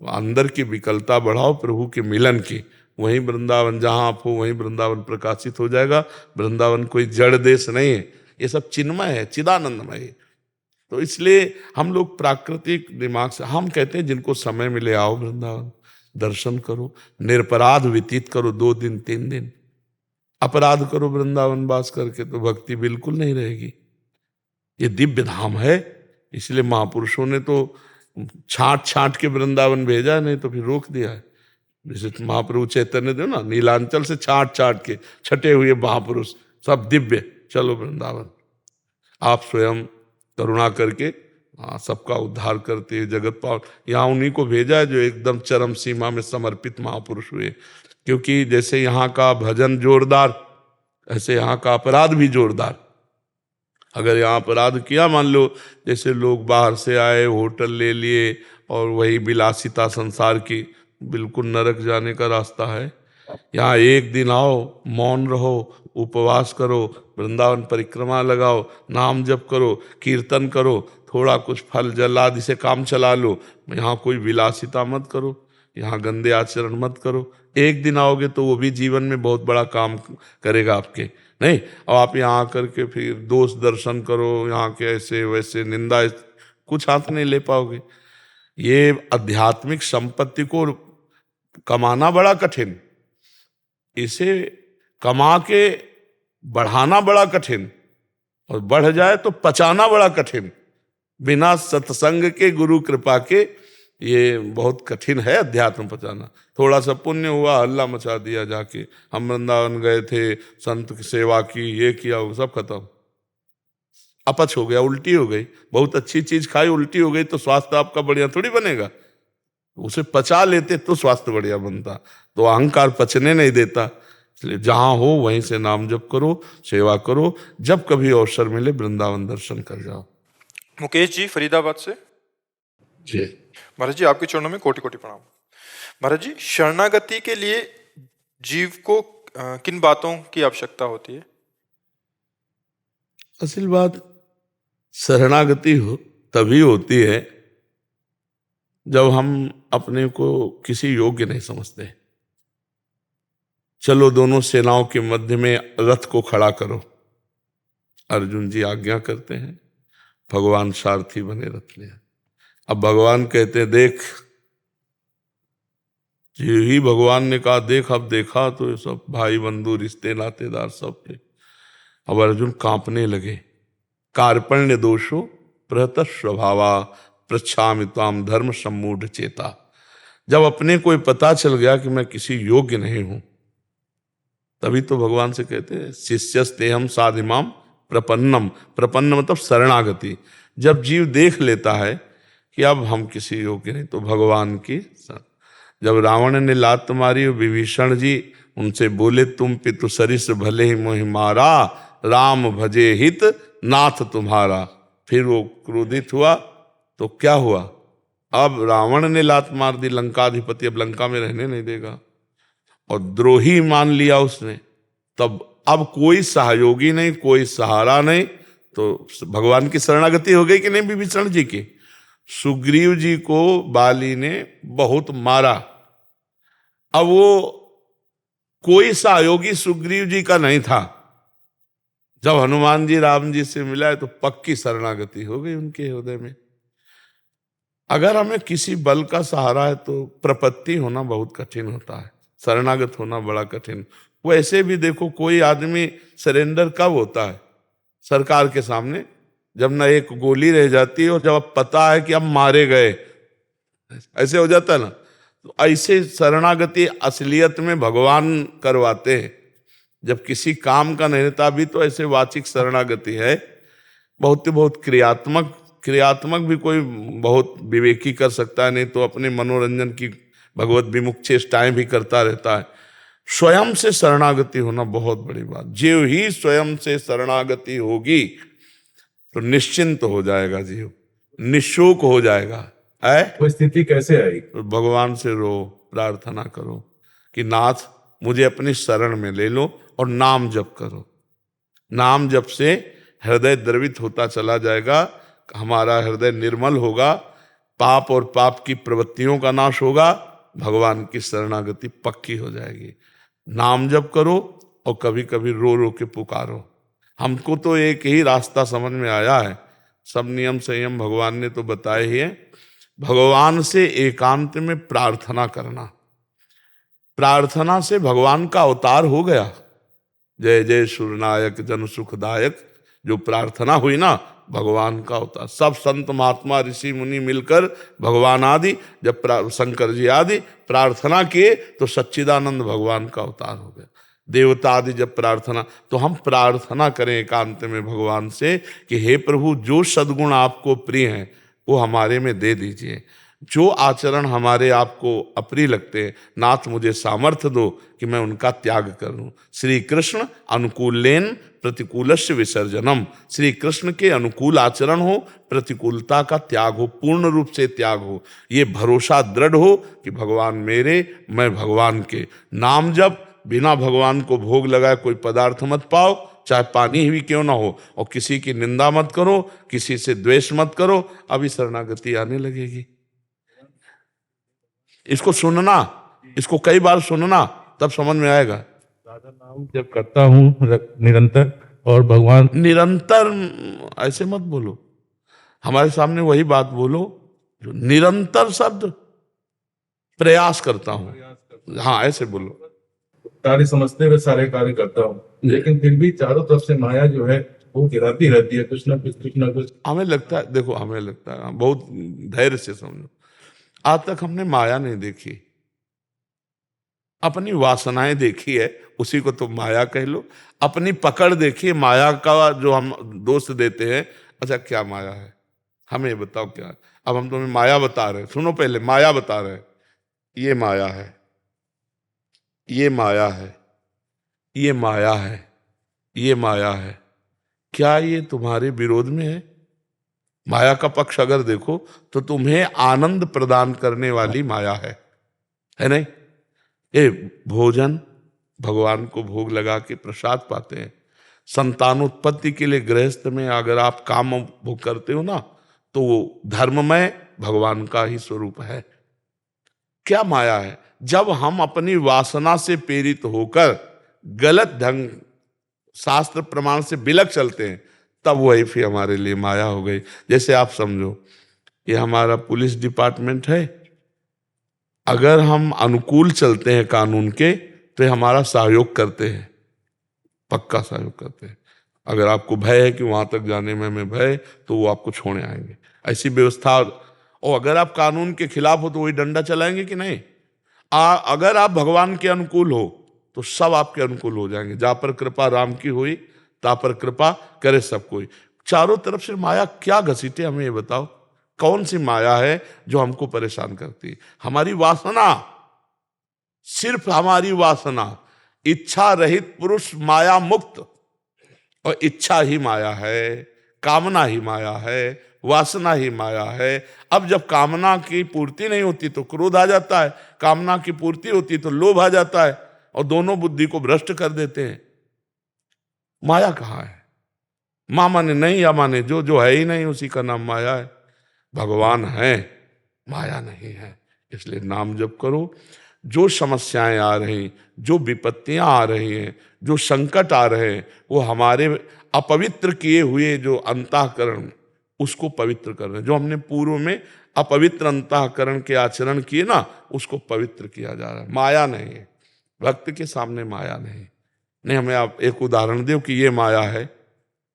S3: अंदर की विकलता बढ़ाओ प्रभु के मिलन की। वहीं वृंदावन, जहां आप हो वहीं वृंदावन प्रकाशित हो जाएगा। वृंदावन कोई जड़ देश नहीं है, ये सब चिन्मय है, चिदानंदमय है। तो इसलिए हम लोग प्राकृतिक दिमाग से, हम कहते हैं जिनको समय मिले आओ वृंदावन, दर्शन करो, निरपराध व्यतीत करो 2 दिन 3 दिन। अपराध करो वृंदावन वास करके तो भक्ति बिल्कुल नहीं रहेगी। ये दिव्य धाम है, इसलिए महापुरुषों ने तो छांट छांट के वृंदावन भेजा, नहीं तो फिर रोक दिया है। जैसे महाप्रभु चैतन्य देव ना, नीलांचल से छांट छांट के छटे हुए महापुरुष सब दिव्य, चलो वृंदावन। आप स्वयं करुणा करके सबका उद्धार करते हुए जगत पावन, यहाँ उन्हीं को भेजा है जो एकदम चरम सीमा में समर्पित महापुरुष हुए। क्योंकि जैसे यहाँ का भजन जोरदार, ऐसे यहाँ का अपराध भी जोरदार। अगर यहाँ अपराध किया, मान लो जैसे लोग बाहर से आए, होटल ले लिए और वही विलासिता संसार की, बिल्कुल नरक जाने का रास्ता है। यहाँ 1 दिन आओ, मौन रहो, उपवास करो, वृंदावन परिक्रमा लगाओ, नाम जप करो, कीर्तन करो, थोड़ा कुछ फल जल आदि से काम चला लो। यहाँ कोई विलासिता मत करो। यहाँ गंदे आचरण मत करो। एक दिन आओगे तो वो भी जीवन में बहुत बड़ा काम करेगा आपके, नहीं। और आप यहाँ आकर के फिर दोष दर्शन करो, यहाँ के ऐसे वैसे निंदा, कुछ हाथ नहीं ले पाओगे। ये आध्यात्मिक संपत्ति को कमाना बड़ा कठिन, इसे कमा के बढ़ाना बड़ा कठिन, और बढ़ जाए तो पचाना बड़ा कठिन। बिना सत्संग के, गुरु कृपा के, ये बहुत कठिन है अध्यात्म पचाना। थोड़ा सा पुण्य हुआ, हल्ला मचा दिया, जाके हम वृंदावन गए थे, संत की सेवा की, ये किया, वो सब खत्म, अपच हो गया, उल्टी हो गई। बहुत अच्छी चीज खाई, उल्टी हो गई, तो स्वास्थ्य आपका बढ़िया थोड़ी बनेगा। उसे पचा लेते तो स्वास्थ्य बढ़िया बनता, तो अहंकार पचने नहीं देता। इसलिए जहां हो वहीं से नाम जप करो, सेवा करो, जब कभी अवसर मिले वृंदावन दर्शन कर जाओ।
S1: मुकेश जी फरीदाबाद से।
S3: जी
S1: महाराज जी, आपके चरणों में कोटि कोटि प्रणाम। महाराज जी, शरणागति के लिए जीव को किन बातों की आवश्यकता होती है?
S3: असल बात, शरणागति तभी होती है जब हम अपने को किसी योग्य नहीं समझते। चलो दोनों सेनाओं के मध्य में रथ को खड़ा करो, अर्जुन जी आज्ञा करते हैं, भगवान सारथी बने रथ ले। अब भगवान कहते हैं देख, यही भगवान ने कहा देख, अब देखा तो ये सब भाई बंधु रिश्ते नातेदार सब थे। अब अर्जुन कांपने लगे। कार्पण्य दोषो प्रहत स्वभावा पृच्छामि त्वाम धर्म सम्मूढ़ चेता। जब अपने को पता चल गया कि मैं किसी योग्य नहीं हूं, तभी तो भगवान से कहते हैं शिष्यस्तेहम साधिमाम प्रपन्नम। प्रपन्न मतलब शरणागति। जब जीव देख लेता है कि अब हम किसी योग्य नहीं, तो भगवान की जब रावण ने लात मारी, विभीषण जी उनसे बोले तुम पितु सरिस भले ही मोहि मारा, राम भजे हित नाथ तुम्हारा। फिर वो क्रोधित हुआ तो क्या हुआ, अब रावण ने लात मार दी, लंकाधिपति अब लंका में रहने नहीं देगा, और द्रोही मान लिया उसने। तब अब कोई सहयोगी नहीं, कोई सहारा नहीं, तो भगवान की शरणागति हो गई कि नहीं विभीषण जी की। सुग्रीव जी को बाली ने बहुत मारा, अब वो कोई सहयोगी सुग्रीव जी का नहीं था। जब हनुमान जी राम जी से मिला है तो पक्की शरणागति हो गई उनके हृदय में। अगर हमें किसी बल का सहारा है तो प्रपत्ति होना बहुत कठिन होता है, शरणागत होना बड़ा कठिन। वैसे भी देखो, कोई आदमी सरेंडर कब होता है? सरकार के सामने, जब ना एक गोली रह जाती है और जब पता है कि अब मारे गए, ऐसे हो जाता है ना। तो ऐसे शरणागति असलियत में भगवान करवाते हैं। जब किसी काम का नहीं रहता भी तो ऐसे वाचिक शरणागति है। बहुत क्रियात्मक भी कोई बहुत विवेकी कर सकता है, नहीं तो अपने मनोरंजन की भगवत विमुख चेष्टाएं भी करता रहता है। स्वयं से शरणागति होना बहुत बड़ी बात। जीव ही स्वयं से शरणागति होगी तो निश्चिंत हो जाएगा, जीव निशोक हो जाएगा।
S6: वो स्थिति कैसे आई?
S3: तो भगवान से रो, प्रार्थना करो कि नाथ मुझे अपनी शरण में ले लो, और नाम जप करो। नाम जप से हृदय द्रवित होता चला जाएगा, हमारा हृदय निर्मल होगा, पाप और पाप की प्रवृत्तियों का नाश होगा, भगवान की शरणागति पक्की हो जाएगी। नाम जप करो और कभी कभी रो रो के पुकारो। हमको तो एक ही रास्ता समझ में आया है, सब नियम संयम भगवान ने तो बताए ही है। भगवान से एकांत में प्रार्थना करना, प्रार्थना से भगवान का अवतार हो गया। जय जय सुरनायक जन सुखदायक, जो प्रार्थना हुई ना, भगवान का अवतार। सब संत महात्मा ऋषि मुनि मिलकर भगवान आदि, जब शंकर जी आदि प्रार्थना किए तो सच्चिदानंद भगवान का अवतार हो गया। देवता आदि जब प्रार्थना, तो हम प्रार्थना करें एकांत में भगवान से कि हे प्रभु, जो सद्गुण आपको प्रिय हैं वो हमारे में दे दीजिए। जो आचरण हमारे आपको अप्रिय लगते हैं, नाथ मुझे सामर्थ्य दो कि मैं उनका त्याग करूं। श्री कृष्ण अनुकूलेन प्रतिकूलस्य विसर्जनम। श्री कृष्ण के अनुकूल आचरण हो, प्रतिकूलता का त्याग हो, पूर्ण रूप से त्याग हो। ये भरोसा दृढ़ हो कि भगवान मेरे, मैं भगवान के। नाम जब बिना भगवान को भोग लगाए कोई पदार्थ मत पाओ, चाहे पानी भी क्यों ना हो, और किसी की निंदा मत करो, किसी से द्वेष मत करो, अभी शरणागति आने लगेगी। इसको सुनना, इसको कई बार सुनना, तब समझ में आएगा।
S6: दादा नाम जब करता हूँ निरंतर, और भगवान
S3: निरंतर ऐसे मत बोलो, हमारे सामने वही बात बोलो जो निरंतर शब्द प्रयास करता हूं, हाँ ऐसे बोलो।
S6: कार्य समझते हुए सारे कार्य करता हूँ, लेकिन फिर भी चारों तरफ से माया जो है वो गिराती रहती है, कुछ ना कुछ।
S3: हमें लगता है, देखो हमें लगता है, बहुत धैर्य से समझो, आज तक हमने माया नहीं देखी, अपनी वासनाएं देखी है, उसी को तो माया कह लो। अपनी पकड़ देखी, माया का जो हम दोष देते हैं, अच्छा क्या माया है, हमें ये बताओ क्या है। अब हम तुम्हें माया बता रहे हैं, सुनो पहले माया बता रहे हैं, ये माया है, ये माया है, ये माया है, ये माया है, क्या ये तुम्हारे विरोध में है? माया का पक्ष अगर देखो तो तुम्हें आनंद प्रदान करने वाली माया है नहीं? ये भोजन, भगवान को भोग लगा के प्रसाद पाते हैं, संतानोत्पत्ति के लिए गृहस्थ में अगर आप काम भोग करते हो ना, तो वो धर्ममय भगवान का ही स्वरूप है। क्या माया है? जब हम अपनी वासना से प्रेरित होकर गलत ढंग शास्त्र प्रमाण से बिलक चलते हैं, तब वही फिर हमारे लिए माया हो गई। जैसे आप समझो, ये हमारा पुलिस डिपार्टमेंट है, अगर हम अनुकूल चलते हैं कानून के तो ये हमारा सहयोग करते हैं, पक्का सहयोग करते हैं। अगर आपको भय है कि वहां तक जाने में हमें भय, तो वो आपको छोड़ने आएंगे, ऐसी व्यवस्था। और अगर आप कानून के खिलाफ हो तो वही डंडा चलाएंगे कि नहीं? अगर आप भगवान के अनुकूल हो तो सब आपके अनुकूल हो जाएंगे। जा पर कृपा राम की हुई, ता पर कृपा करे सब कोई। चारों तरफ से माया क्या घसीटे, हमें ये बताओ, कौन सी माया है जो हमको परेशान करती है? हमारी वासना, सिर्फ हमारी वासना। इच्छा रहित पुरुष माया मुक्त, और इच्छा ही माया है, कामना ही माया है, वासना ही माया है। अब जब कामना की पूर्ति नहीं होती तो क्रोध आ जाता है, कामना की पूर्ति होती तो लोभ आ जाता है, और दोनों बुद्धि को भ्रष्ट कर देते हैं। माया कहाँ है? मां माने नहीं, या माने जो जो है ही नहीं, उसी का नाम माया है। भगवान है, माया नहीं है। इसलिए नाम जप करो। जो समस्याएं आ रही, जो विपत्तियां आ रही हैं, जो संकट आ रहे हैं, वो हमारे अपवित्र किए हुए जो अंतःकरण, उसको पवित्र कर रहे हैं। जो हमने पूर्व में अपवित्र अंतःकरण के आचरण किए ना, उसको पवित्र किया जा रहा है। माया नहीं है, भक्त के सामने माया नहीं। हमें आप एक उदाहरण दो कि ये माया है,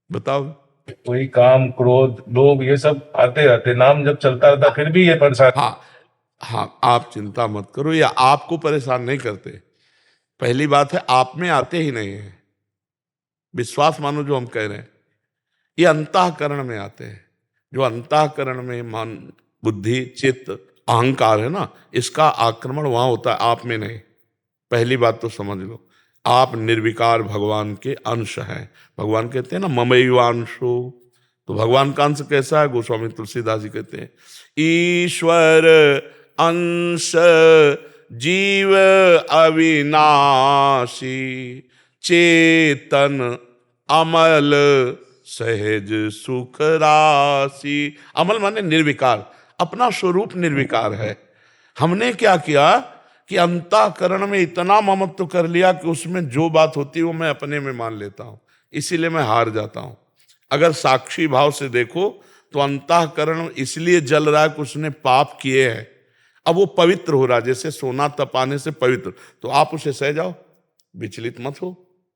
S3: बताओ।
S6: वही काम, क्रोध, लोभ, ये सब आते रहते, नाम जब चलता रहता फिर भी ये परेशान।
S3: हाँ हाँ, आप चिंता मत करो, या आपको परेशान नहीं करते। पहली बात है, आप में आते ही नहीं है, विश्वास मानो जो हम कह रहे हैं। ये अंतःकरण में आते हैं। जो अंतःकरण में मन, बुद्धि, चित्त, अहंकार है ना, इसका आक्रमण वहां होता है, आप में नहीं। पहली बात तो समझ लो, आप निर्विकार भगवान के अंश हैं। भगवान कहते हैं ना ममैवांशो, तो भगवान का अंश कैसा है? गोस्वामी तुलसीदास जी कहते हैं, ईश्वर अंश जीव अविनाशी, चेतन अमल सहज सुख राशि। अमल माने निर्विकार, अपना स्वरूप निर्विकार है। हमने क्या किया कि अंतःकरण में इतना ममत्व कर लिया कि उसमें जो बात होती है वो मैं अपने में मान लेता हूं, इसीलिए मैं हार जाता हूं। अगर साक्षी भाव से देखो तो अंतःकरण इसलिए जल रहा है कि उसने पाप किए हैं, अब वो पवित्र हो रहा है। जैसे सोना तपाने से पवित्र, तो आप उसे सह जाओ, विचलित मत हो।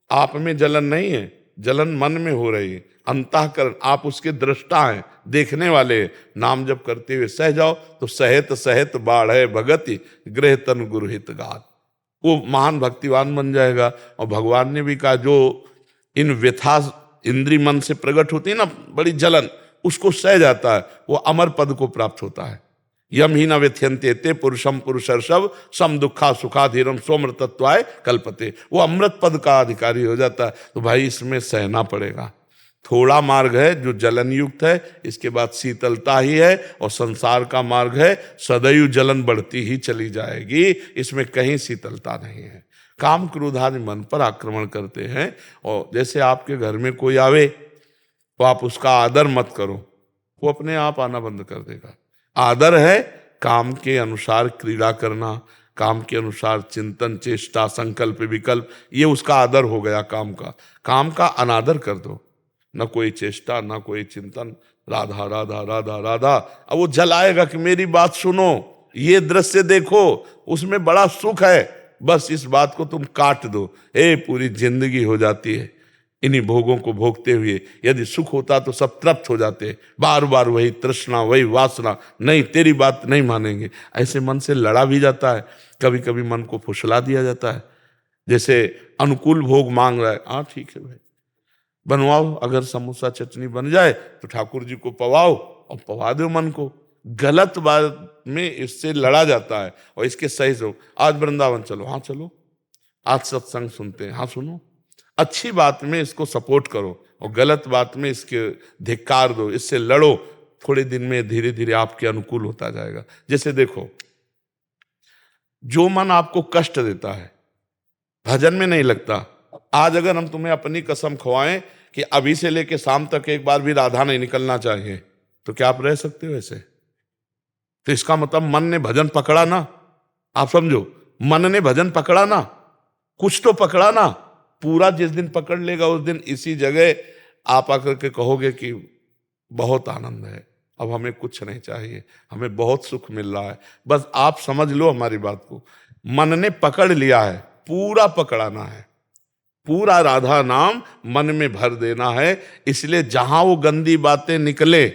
S3: आप में जलन नहीं है, जलन मन में हो रही है। अंतःकरण, आप उसके दृष्टा हैं, देखने वाले। नाम जप करते हुए सह जाओ तो सहत सहत बाढ़ भगति गृह तन गुरुहित गात, वो महान भक्तिवान बन जाएगा। और भगवान ने भी कहा, जो इन व्यथा इंद्री मन से प्रकट होती है ना, बड़ी जलन, उसको सह जाता है, वो अमर पद को प्राप्त होता है। यम ही न व्यथ्यन्ते ते पुरुषम पुरुषर्षभ सम दुखा सुखाधीरम सोमृतत्वाय कल्पते, वो अमृत पद का अधिकारी हो जाता है। तो भाई इसमें सहना पड़ेगा। थोड़ा मार्ग है जो जलन युक्त है, इसके बाद शीतलता ही है, और संसार का मार्ग है सदैव जलन बढ़ती ही चली जाएगी, इसमें कहीं शीतलता नहीं है। काम क्रोध आदि मन पर आक्रमण करते हैं। और जैसे आपके घर में कोई आवे तो आप उसका आदर मत करो, वो अपने आप आना बंद कर देगा। आदर है, काम के अनुसार क्रीड़ा करना, काम के अनुसार चिंतन, चेष्टा, संकल्प, विकल्प, ये उसका आदर हो गया काम का। काम का अनादर कर दो, न कोई चेष्टा, न कोई चिंतन, राधा राधा राधा राधा। अब वो जलाएगा कि मेरी बात सुनो, ये दृश्य देखो, उसमें बड़ा सुख है, बस इस बात को तुम काट दो, पूरी जिंदगी हो जाती है इन्हीं भोगों को भोगते हुए। यदि सुख होता तो सब तृप्त हो जाते, बार बार वही तृष्णा, वही वासना, नहीं तेरी बात नहीं मानेंगे। ऐसे मन से लड़ा भी जाता है, कभी कभी मन को फुसला दिया जाता है। जैसे अनुकूल भोग मांग रहा है, हाँ ठीक है भाई बनवाओ, अगर समोसा चटनी बन जाए तो ठाकुर जी को पवाओ और पवा दो मन को। गलत बात में इससे लड़ा जाता है और इसके सही से, आज वृंदावन चलो, हाँ चलो, आज सत्संग सुनते हैं, हाँ सुनो। अच्छी बात में इसको सपोर्ट करो और गलत बात में इसके धिक्कार दो, इससे लड़ो, थोड़े दिन में धीरे धीरे आपके अनुकूल होता जाएगा। जैसे देखो, जो मन आपको कष्ट देता है, भजन में नहीं लगता, आज अगर हम तुम्हें अपनी कसम खवाएं कि अभी से लेके शाम तक एक बार भी राधा नहीं निकलना चाहिए, तो क्या आप रह सकते हो ऐसे? तो इसका मतलब मन ने भजन पकड़ा ना, आप समझो, मन ने भजन पकड़ा ना, कुछ तो पकड़ा ना। पूरा जिस दिन पकड़ लेगा उस दिन इसी जगह आप आकर के कहोगे कि बहुत आनंद है, अब हमें कुछ नहीं चाहिए, हमें बहुत सुख मिल रहा है। बस आप समझ लो हमारी बात को, मन ने पकड़ लिया है, पूरा पकड़ाना है, पूरा राधा नाम मन में भर देना है। इसलिए जहां वो गंदी बातें निकले,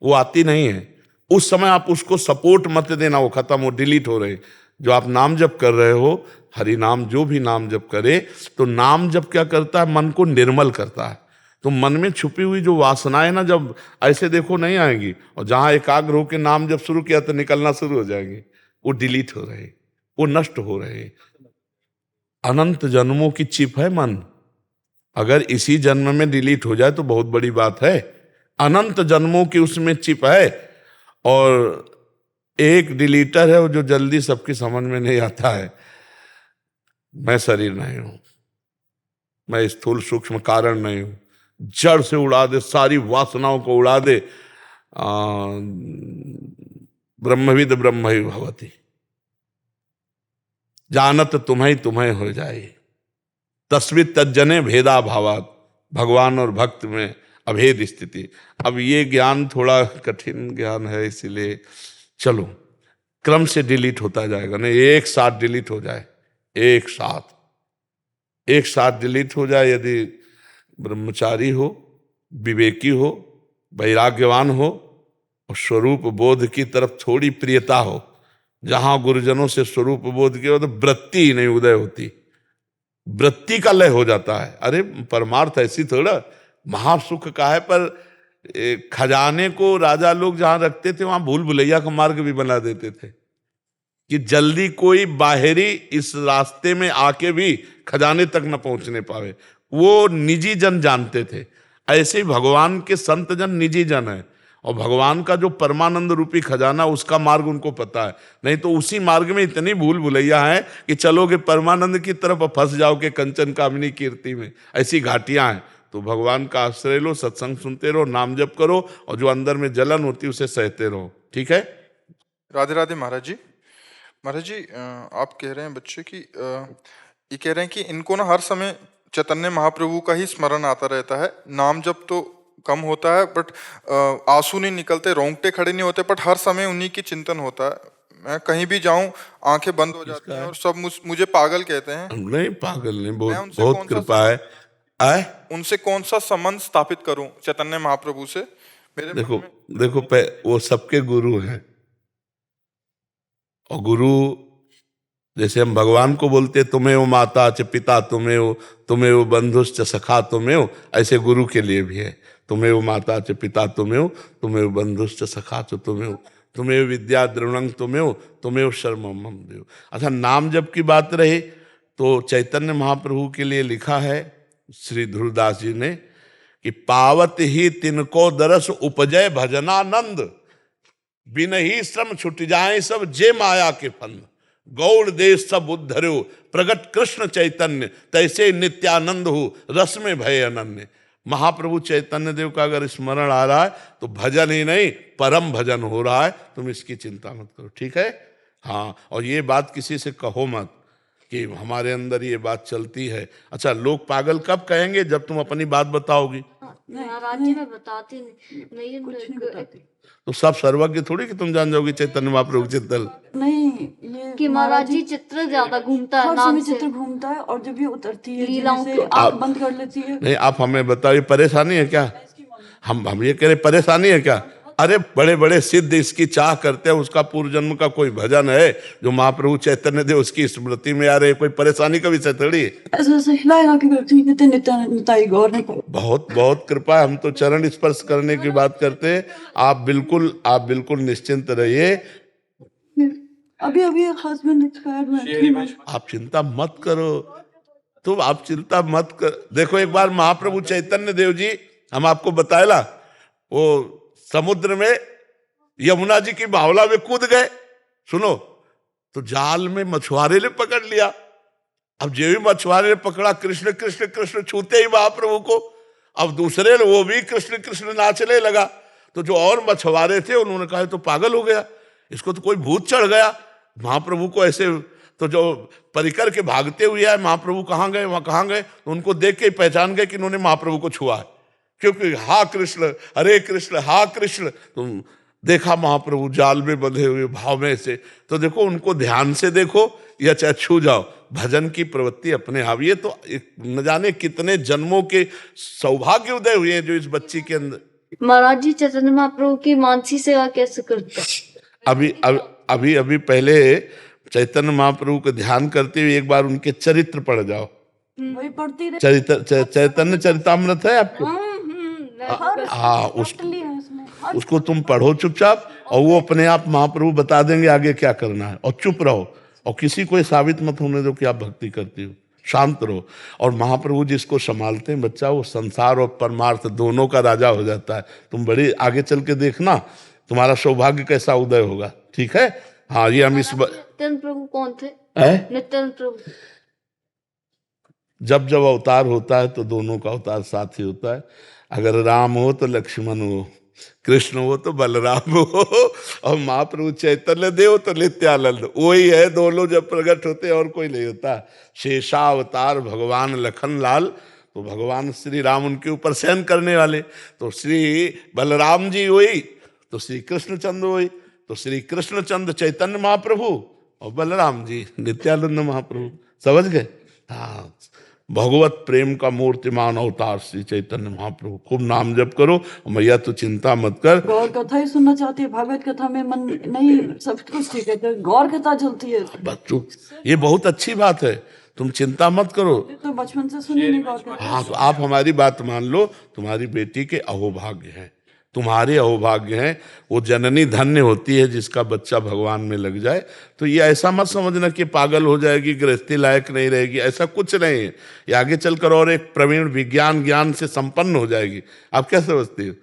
S3: वो आती नहीं है, उस समय आप उसको सपोर्ट मत देना, वो खत्म, वो डिलीट हो रहे। जो आप नाम जप कर रहे हो, हरि नाम, जो भी नाम जप करे, तो नाम जप क्या करता है, मन को निर्मल करता है। तो मन में छुपी हुई जो वासनाएं ना, जब ऐसे देखो नहीं आएंगी, और जहां एकाग्र होकर नाम जब शुरू किया तो निकलना शुरू हो जाएंगे, वो डिलीट हो रहे, वो नष्ट हो रहे। अनंत जन्मों की चिप है मन, अगर इसी जन्म में डिलीट हो जाए तो बहुत बड़ी बात है। अनंत जन्मों की उसमें चिप है, और एक डिलीटर है वो जो जल्दी सबकी समझ में नहीं आता है। मैं शरीर नहीं हूं, मैं स्थूल सूक्ष्म कारण नहीं हूं, जड़ से उड़ा दे, सारी वासनाओं को उड़ा दे। ब्रह्मविद ब्रह्म ही भवति, जानत तुम्हें तुम्हें हो जाए, तस्वित तज्जने भेदा भावात, भगवान और भक्त में अभेद स्थिति। अब ये ज्ञान थोड़ा कठिन ज्ञान है, इसीलिए चलो क्रम से डिलीट होता जाएगा, नहीं एक साथ डिलीट हो जाए, एक साथ डिलीट हो जाए। यदि ब्रह्मचारी हो, विवेकी हो, वैराग्यवान हो और स्वरूप बोध की तरफ थोड़ी प्रियता हो, जहां गुरुजनों से स्वरूप बोध की हो तो वृत्ति ही नहीं उदय होती, वृत्ति का लय हो जाता है। अरे परमार्थ ऐसी थोड़ा महासुख का है, पर खजाने को राजा लोग जहां रखते थे वहां भूल भुलैया का मार्ग भी बना देते थे कि जल्दी कोई बाहरी इस रास्ते में आके भी खजाने तक न पहुंचने पावे, वो निजी जन जानते थे। ऐसे ही भगवान के संत जन निजी जन है, और भगवान का जो परमानंद रूपी खजाना, उसका मार्ग उनको पता है। नहीं तो उसी मार्ग में इतनी भूल भुलैया है कि चलोगे परमानंद की तरफ फंस जाओगे कंचन कामिनी कीर्ति में, ऐसी घाटियां हैं। तो भगवान का आश्रय लो, सत्संग सुनते रहो, नाम जप करो, और जो अंदर में जलन होती है उसे सहते रहो। ठीक है,
S1: राधे राधे महाराज जी। महाराज जी, आप कह रहे हैं बच्चे की, ये कह रहे हैं कि इनको ना हर समय चैतन्य महाप्रभु का ही स्मरण आता रहता है, नाम जब तो कम होता है, बट आंसू नहीं निकलते, रोंगटे खड़े नहीं होते, बट हर समय उन्हीं की चिंतन होता है। मैं कहीं भी जाऊं आंखें बंद हो जाती हैं और सब मुझे पागल कहते हैं।
S3: नहीं पागल नहीं, बहुत
S1: उनसे
S3: बहुत कृपा है।
S1: उनसे कौन सा संबंध स्थापित करूं चैतन्य महाप्रभु से? मेरे
S3: देखो वो सबके गुरु हैं, और गुरु जैसे हम भगवान को बोलते तुम्हें वो माता च पिता, तुम्हें वो बंधुश्च सखा तुम्हें हो, ऐसे गुरु के लिए भी है, तुम्हें वो माता च पिता तुम्हें हो, तुम्हें वो बंधुश्च सखा च तुम्हें हो, तुम्हें विद्या द्रवणंग तुम्हें हो, तुम्हें वो शर्मम देव। अच्छा, नाम जप की बात रही तो चैतन्य महाप्रभु के लिए लिखा है श्री ध्रुवदास जी ने कि पावत ही तिनको दरस उपजय भजनानंद, बिन ही श्रम छुट जाए सब जे माया के फंद, गौड़ देश सब उद्धर्यो प्रगट कृष्ण चैतन्य, तैसे नित्यानंद हो रस में भय अनन्य। महाप्रभु चैतन्य देव का अगर स्मरण आ रहा है तो भजन ही नहीं परम भजन हो रहा है, तुम इसकी चिंता मत करो, ठीक है। हाँ, और ये बात किसी से कहो मत कि हमारे अंदर ये बात चलती है। अच्छा, लोग पागल कब कहेंगे? जब तुम अपनी बात बताओगी।
S7: महाराज जी मैं बताती नहीं
S3: तो सब सर्वज्ञ थोड़ी कि तुम जान जाओगी चैतन्य महाप्रभु चित्तल।
S8: नहीं, ये
S7: कि महाराज जी चित्र ज्यादा घूमता है
S8: हर
S7: नाम
S8: समय
S7: से।
S8: चित्र घूमता है और जब ये उतरती है
S7: लीलाओं
S8: जैसे
S7: को-
S8: आँख बंद कर लेती है।
S3: नहीं, आप हमें बताओ ये परेशानी है क्या? हम ये कह रहे परेशानी है क्या? अरे बड़े बड़े सिद्ध इसकी चाह करते हैं, उसका पूर्व जन्म का कोई भजन है जो महाप्रभु चैतन्य देव उसकी स्मृति में आ रहे, कोई परेशानी का विषय थोड़ी है।
S8: ऐसे ऐसे हिलाएगा कि करती है निताई गौर ने
S3: बहुत बहुत कृपा है, हम तो चरण स्पर्श करने की बात करते हैं। आप बिल्कुल निश्चिंत रहिए।
S8: अभी अभी एक हस्बैंड एक्सपायर्ड हुए।
S3: आप चिंता मत करो, तुम आप चिंता मत कर। देखो एक बार महाप्रभु चैतन्य देव जी, हम आपको बताएला, वो समुद्र में यमुना जी की बावला में कूद गए। सुनो, तो जाल में मछुआरे ने पकड़ लिया। अब जो भी मछुआरे ने पकड़ा, कृष्ण कृष्ण कृष्ण छूते ही महाप्रभु को, अब दूसरे ने वो भी कृष्ण कृष्ण नाचने लगा। तो जो और मछुआरे थे उन्होंने कहा तो पागल हो गया, इसको तो कोई भूत चढ़ गया। महाप्रभु को ऐसे, तो जो परिकर के भागते हुए आए, महाप्रभु कहाँ गए, वहां कहाँ गए, तो उनको देख के ही पहचान गए कि इन्होंने महाप्रभु को छुआ है, क्योंकि हा कृष्ण हरे कृष्ण हा कृष्ण। तुम देखा महाप्रभु जाल में बंधे हुए भाव में से, तो देखो उनको ध्यान से देखो या चाहे छू जाओ, भजन की प्रवृत्ति अपने आप। ये तो न जाने कितने जन्मों के सौभाग्य उदय हुए हैं जो इस बच्ची के अंदर।
S7: महाराज जी चैतन्य महाप्रभु की मानसी सेवा कैसे करते हैं?
S3: अभी पहले चैतन्य महाप्रभु को ध्यान करते हुए एक बार उनके चरित्र पढ़ जाओ।
S8: वही पढ़ती रहे।
S3: चैतन्य चरितामृत है आपको? हाँ, उसको तुम पढ़ो चुपचाप, और वो अपने आप महाप्रभु बता देंगे आगे क्या करना है। और चुप रहो, और किसी को साबित मत होने दो कि आप भक्ति करती हो, शांत रहो। और महाप्रभु जिसको संभालते हैं बच्चा, वो संसार और परमार्थ दोनों का राजा हो जाता है। तुम बड़ी आगे चल के देखना तुम्हारा सौभाग्य कैसा उदय होगा, ठीक है। हाँ, ये हम इस
S7: नित्यानंद प्रभु कौन थे? नित्यानंद प्रभु
S3: जब जब अवतार होता है तो दोनों का अवतार साथ ही होता है। अगर राम हो तो लक्ष्मण हो, कृष्ण हो तो बलराम हो, और महाप्रभु चैतन्य देव तो नित्यानंद, वही है। दोनों जब प्रकट होते हैं और कोई नहीं होता। शेषावतार भगवान लखन लाल, तो भगवान श्री राम उनके ऊपर सहन करने वाले, तो श्री बलराम जी वही, तो श्री कृष्णचंद्र वही, तो श्री कृष्णचंद्र चैतन्य महाप्रभु और बलराम जी नित्यानंद महाप्रभु। समझ गए? हाँ, भगवत प्रेम का मूर्तिमान अवतार श्री चैतन्य महाप्रभु। खूब नाम जप करो, मैया तो चिंता मत कर।
S8: गौर कथा ही सुनना चाहती है, भागवत कथा में मन नहीं, सब कुछ ठीक है, तो गौर कथा चलती है।
S3: बच्चों, ये बहुत अच्छी बात है, तुम चिंता मत करो।
S8: तो बचपन से सुनी नहीं गौर कथा।
S3: हाँ, तो आप हमारी बात मान लो, तुम्हारी बेटी के अहोभाग्य हैं, तुम्हारे अहोभाग्य हैं। वो जननी धन्य होती है जिसका बच्चा भगवान में लग जाए। तो ये ऐसा मत समझना कि पागल हो जाएगी, गृहस्थी लायक नहीं रहेगी, ऐसा कुछ नहीं है। ये आगे चलकर और एक प्रवीण विज्ञान ज्ञान से संपन्न हो जाएगी। आप क्या समझते हो?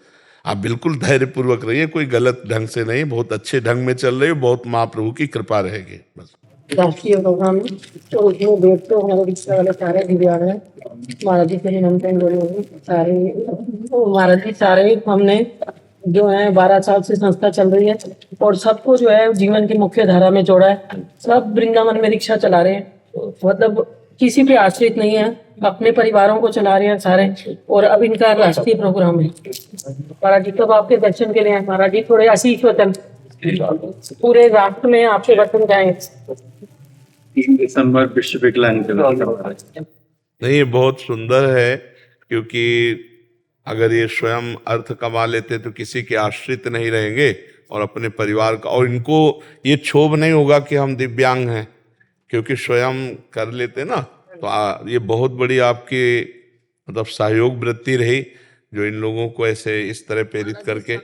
S3: आप बिल्कुल धैर्यपूर्वक रहिए, कोई गलत ढंग से नहीं, बहुत अच्छे ढंग में चल रही हो, बहुत महाप्रभु की कृपा रहेगी बस।
S9: राष्ट्रीय प्रोग्राम में तो उसमें देखते हो हमारे रिश्ते वाले सारे दिव्यांग हैं। महाराज जी से निमंत्रण बोले सारे, महाराज जी सारे हमने जो है 12 साल से संस्था चल रही है और सबको जो है जीवन की मुख्य धारा में जोड़ा है। सब वृंदावन में रिक्शा चला रहे हैं, मतलब किसी पे आश्रित नहीं है, अपने परिवारों को चला रहे हैं सारे। और अब इनका राष्ट्रीय प्रोग्राम है। महाराज जी कब आपके दर्शन के लिए हैं? महाराज जी थोड़े आशीष वचन पूरे राष्ट्र में आपके वचन जाएंगे।
S4: 3 दिसंबर विश्व विकलांग दिवस।
S3: नहीं, ये बहुत सुंदर है, क्योंकि अगर ये स्वयं अर्थ कमा लेते तो किसी के आश्रित नहीं रहेंगे और अपने परिवार का, और इनको ये क्षोभ नहीं होगा कि हम दिव्यांग हैं, क्योंकि स्वयं कर लेते ना। तो ये बहुत बड़ी आपकी मतलब सहयोग वृत्ति रही जो इन लोगों को ऐसे इस तरह प्रेरित करके,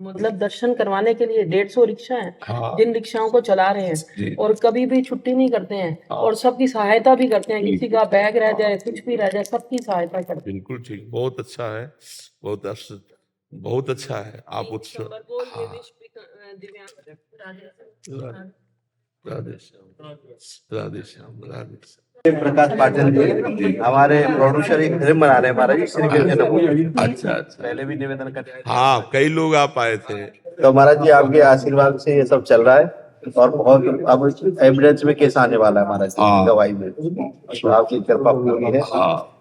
S9: मतलब दर्शन करवाने के लिए 150 रिक्शा है।
S3: हाँ।
S9: जिन रिक्शाओं को चला रहे हैं और कभी भी छुट्टी नहीं करते हैं।
S3: हाँ।
S9: और सबकी सहायता भी करते हैं, किसी का बैग रह जाए, कुछ भी रह जाए, सबकी सहायता करते हैं।
S3: बिल्कुल ठीक, बहुत अच्छा है, बहुत अच्छा है। आप उत्सव, हाँ, राधे श्याम, राधे श्याम, राधे श्याम।
S10: प्रकाश पाटिल जी हमारे प्रोड्यूसर एक फिल्म बना रहे हैं महाराज जी, श्री कृष्ण नमः।
S3: अच्छा अच्छा,
S10: पहले भी निवेदन कर
S3: हाँ कई लोग आप आए थे।
S10: तो महाराज जी आपके आशीर्वाद से ये सब चल रहा है और बहुत अब एविडेंस में केस आने वाला है महाराज जी,
S3: हाँ।
S10: गवाही में, तो आपकी कृपा पूरी है।
S3: हाँ,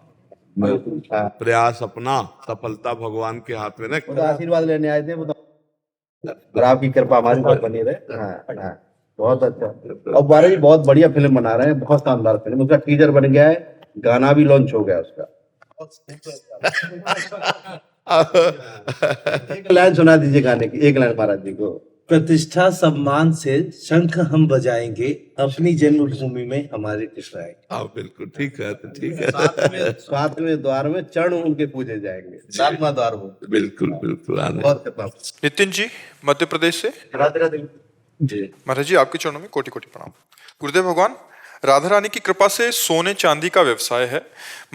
S10: हाँ।
S3: प्रयास अपना, सफलता भगवान के हाथ में ना।
S10: वो तो आशीर्वाद लेने आए थे, वो तो और आपकी कृपा हमारी पर बनी रहे। हाँ हाँ, बहुत अच्छा। और महाराज जी बहुत बढ़िया फिल्म बना रहे हैं, बहुत शानदार फिल्म, उसका टीजर बन गया है, गाना भी लॉन्च हो गया उसका। एक लाइन सुना दीजिए गाने की, एक लाइन महाराज जी को।
S11: प्रतिष्ठा सम्मान से शंख हम बजाएंगे, अपनी जन्मभूमि में हमारे कृष्ण आएंगे।
S3: हाँ बिल्कुल ठीक है, तो ठीक है।
S10: सातवें द्वार में चरण उनके पूजे जाएंगे, सातवां द्वार वो।
S3: बिल्कुल बिल्कुल आने।
S10: बहुत कृपा।
S1: नितिन जी मध्य प्रदेश से।
S10: राधे राधे
S11: जी
S1: महाराज जी आपके चरणों में कोटि कोटि प्रणाम। गुरुदेव भगवान, राधा रानी की कृपा से सोने चांदी का व्यवसाय है,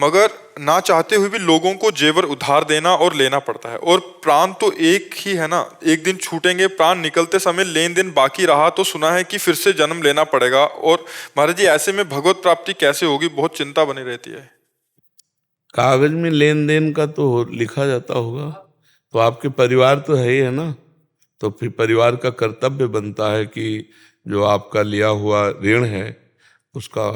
S1: मगर ना चाहते हुए भी लोगों को जेवर उधार देना और लेना पड़ता है, और प्राण तो एक ही है ना, एक दिन छूटेंगे। प्राण निकलते समय लेन देन बाकी रहा तो सुना है कि फिर से जन्म लेना पड़ेगा। और महाराज जी ऐसे में भगवत प्राप्ति कैसे होगी, बहुत चिंता बनी रहती है।
S3: कागज में लेन देन का तो लिखा जाता होगा, तो आपके परिवार तो है ही है ना, तो फिर परिवार का कर्तव्य बनता है कि जो आपका लिया हुआ ऋण है उसका,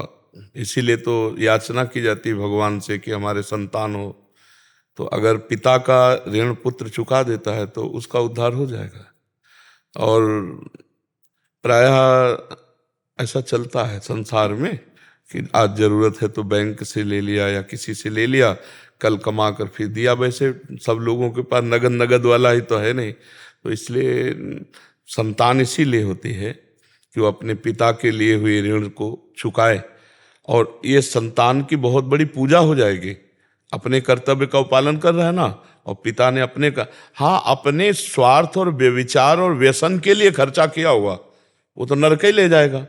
S3: इसीलिए तो याचना की जाती है भगवान से कि हमारे संतान हो। तो अगर पिता का ऋण पुत्र चुका देता है तो उसका उद्धार हो जाएगा। और प्रायः ऐसा चलता है संसार में कि आज जरूरत है तो बैंक से ले लिया या किसी से ले लिया, कल कमा कर फिर दिया। वैसे सब लोगों के पास नगद नगद वाला ही तो है नहीं, तो इसलिए संतान इसीलिए होती है कि वो अपने पिता के लिए हुए ऋण को चुकाए। और ये संतान की बहुत बड़ी पूजा हो जाएगी। अपने कर्तव्य का पालन कर रहा है ना, और पिता ने अपने का, हाँ अपने स्वार्थ और व्यभिचार और व्यसन के लिए खर्चा किया हुआ वो तो नरक ही ले जाएगा।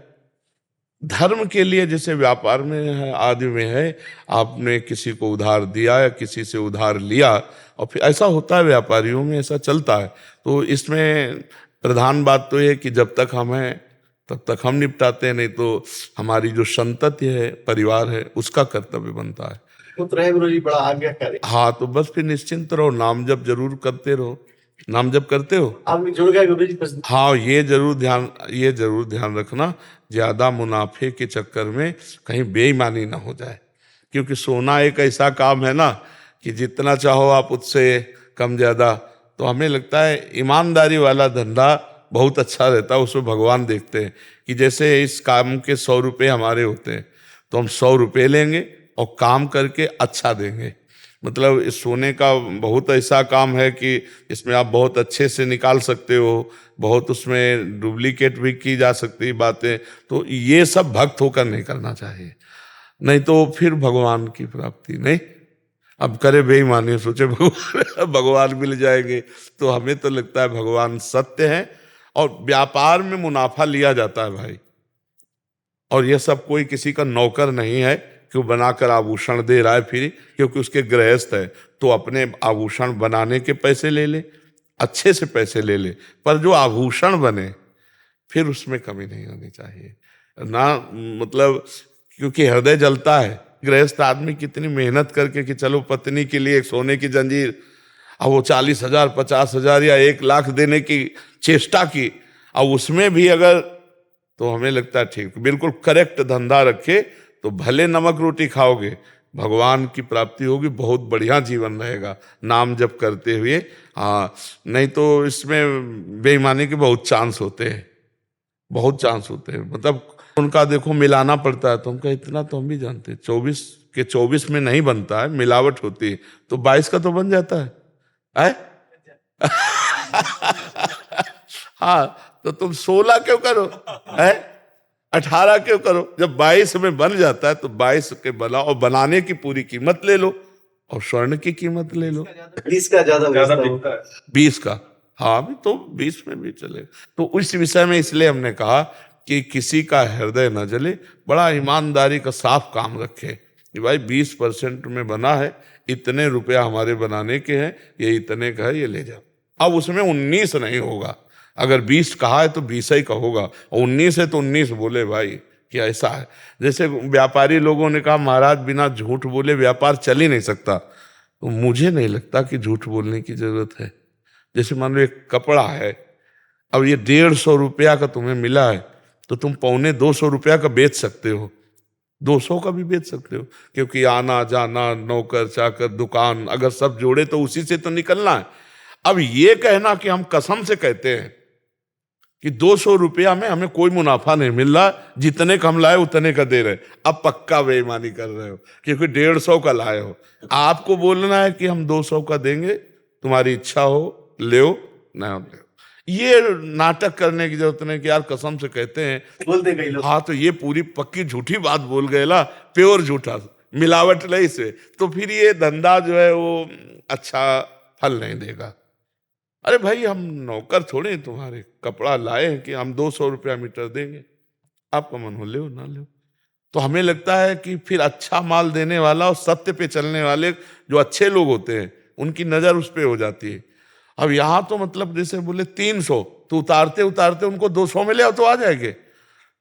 S3: धर्म के लिए जैसे व्यापार में है, आदि में है, आपने किसी को उधार दिया या किसी से उधार लिया, और फिर ऐसा होता है व्यापारियों में, ऐसा चलता है। तो इसमें प्रधान बात तो ये कि जब तक हम हैं तब तक हम निपटाते हैं, नहीं तो हमारी जो संतति है, परिवार है, उसका कर्तव्य बनता है।
S10: पुत्र है गुरु जी, बड़ा आज्ञाकारी।
S3: हाँ तो बस फिर निश्चिंत रहो, नाम जप जरूर करते रहो। नाम जप करते हो
S10: आप भी जुड़ गए गुरु जी?
S3: हाँ, ये जरूर ध्यान रखना, ज्यादा मुनाफे के चक्कर में कहीं बेईमानी ना हो जाए, क्योंकि सोना एक ऐसा काम है ना कि जितना चाहो आप उससे कम ज्यादा। तो हमें लगता है ईमानदारी वाला धंधा बहुत अच्छा रहता है, उसमें भगवान देखते हैं कि जैसे इस काम के 100 रुपये हमारे होते हैं तो हम 100 रुपये लेंगे और काम करके अच्छा देंगे। मतलब इस सोने का बहुत ऐसा काम है कि इसमें आप बहुत अच्छे से निकाल सकते हो, बहुत उसमें डुप्लीकेट भी की जा सकती बातें। तो ये सब भक्त होकर नहीं करना चाहिए, नहीं तो फिर भगवान की प्राप्ति नहीं। अब करे बेईमानी, सोचे भगवान मिल जाएंगे, तो हमें तो लगता है भगवान सत्य है। और व्यापार में मुनाफा लिया जाता है भाई, और यह सब कोई किसी का नौकर नहीं है कि वो बनाकर आभूषण दे रहा है फिर, क्योंकि उसके गृहस्थ है तो अपने आभूषण बनाने के पैसे ले ले, अच्छे से पैसे ले ले, पर जो आभूषण बने फिर उसमें कमी नहीं होनी चाहिए ना। मतलब क्योंकि हृदय जलता है, गृहस्थ आदमी कितनी मेहनत करके कि चलो पत्नी के लिए एक सोने की जंजीर, अब वो 40,000 50,000 या 1 लाख देने की चेष्टा की, अब उसमें भी अगर, तो हमें लगता है ठीक, बिल्कुल करेक्ट धंधा रखे तो भले नमक रोटी खाओगे, भगवान की प्राप्ति होगी, बहुत बढ़िया जीवन रहेगा नाम जप करते हुए। हाँ, नहीं तो इसमें बेईमानी के बहुत चांस होते हैं, बहुत चांस होते हैं। मतलब उनका देखो मिलाना पड़ता है, तो हम कहे इतना तो हम भी जानते हैं, 24 के 24 में नहीं बनता है, मिलावट होती है, तो 22 का तो बन जाता है। हाँ, तो तुम 16 क्यों करो, है 18 क्यों करो? जब 22 में बन जाता है तो 22 के बनाओ, और बनाने की पूरी कीमत ले लो, और स्वर्ण की कीमत ले लो।
S10: 20 का ज्यादा
S6: बिकता है।
S3: 20 का, हाँ भी तो 20 में भी चले। तो उस विषय में इसलिए हमने कहा कि किसी का हृदय न जले, बड़ा ईमानदारी का साफ काम रखे कि भाई 20% में बना है, इतने रुपया हमारे बनाने के हैं, ये इतने का है, ये ले जाओ। अब उसमें 19 नहीं होगा, अगर 20 कहा है तो 20 ही का होगा, और 19 है तो 19 बोले भाई, कि ऐसा है। जैसे व्यापारी लोगों ने कहा महाराज बिना झूठ बोले व्यापार चल ही नहीं सकता, तो मुझे नहीं लगता कि झूठ बोलने की जरूरत है। जैसे मान लो एक कपड़ा है, अब ये 150 रुपया का तुम्हें मिला है, तो तुम 250 रुपया का बेच सकते हो, 200 का भी बेच सकते हो, क्योंकि आना जाना, नौकर चाकर, दुकान, अगर सब जोड़े तो उसी से तो निकलना है। अब ये कहना कि हम कसम से कहते हैं कि 200 रुपया में हमें कोई मुनाफा नहीं मिल रहा, जितने का हम लाए उतने का दे रहे, अब पक्का बेईमानी कर रहे हो, क्योंकि 150 का लाए हो। आपको बोलना है कि हम 200 का देंगे, तुम्हारी इच्छा हो ले ना ले। ये नाटक करने की जरूरत नहीं कि यार कसम से कहते हैं,
S11: बोलते कई लोग।
S3: हाँ तो ये पूरी पक्की झूठी बात बोल गए ला, प्योर झूठा, मिलावट नहीं से, तो फिर ये धंधा जो है वो अच्छा फल नहीं देगा। अरे भाई हम नौकर थोड़े तुम्हारे, कपड़ा लाए हैं कि हम 200 रुपया मीटर देंगे, आपका मन हो ले ना ले। तो हमें लगता है कि फिर अच्छा माल देने वाला और सत्य पे चलने वाले जो अच्छे लोग होते हैं उनकी नजर उस पे हो जाती है। अब यहाँ तो मतलब जैसे बोले 300, तो उतारते उतारते उनको 200 में ले आओ तो आ जाएंगे,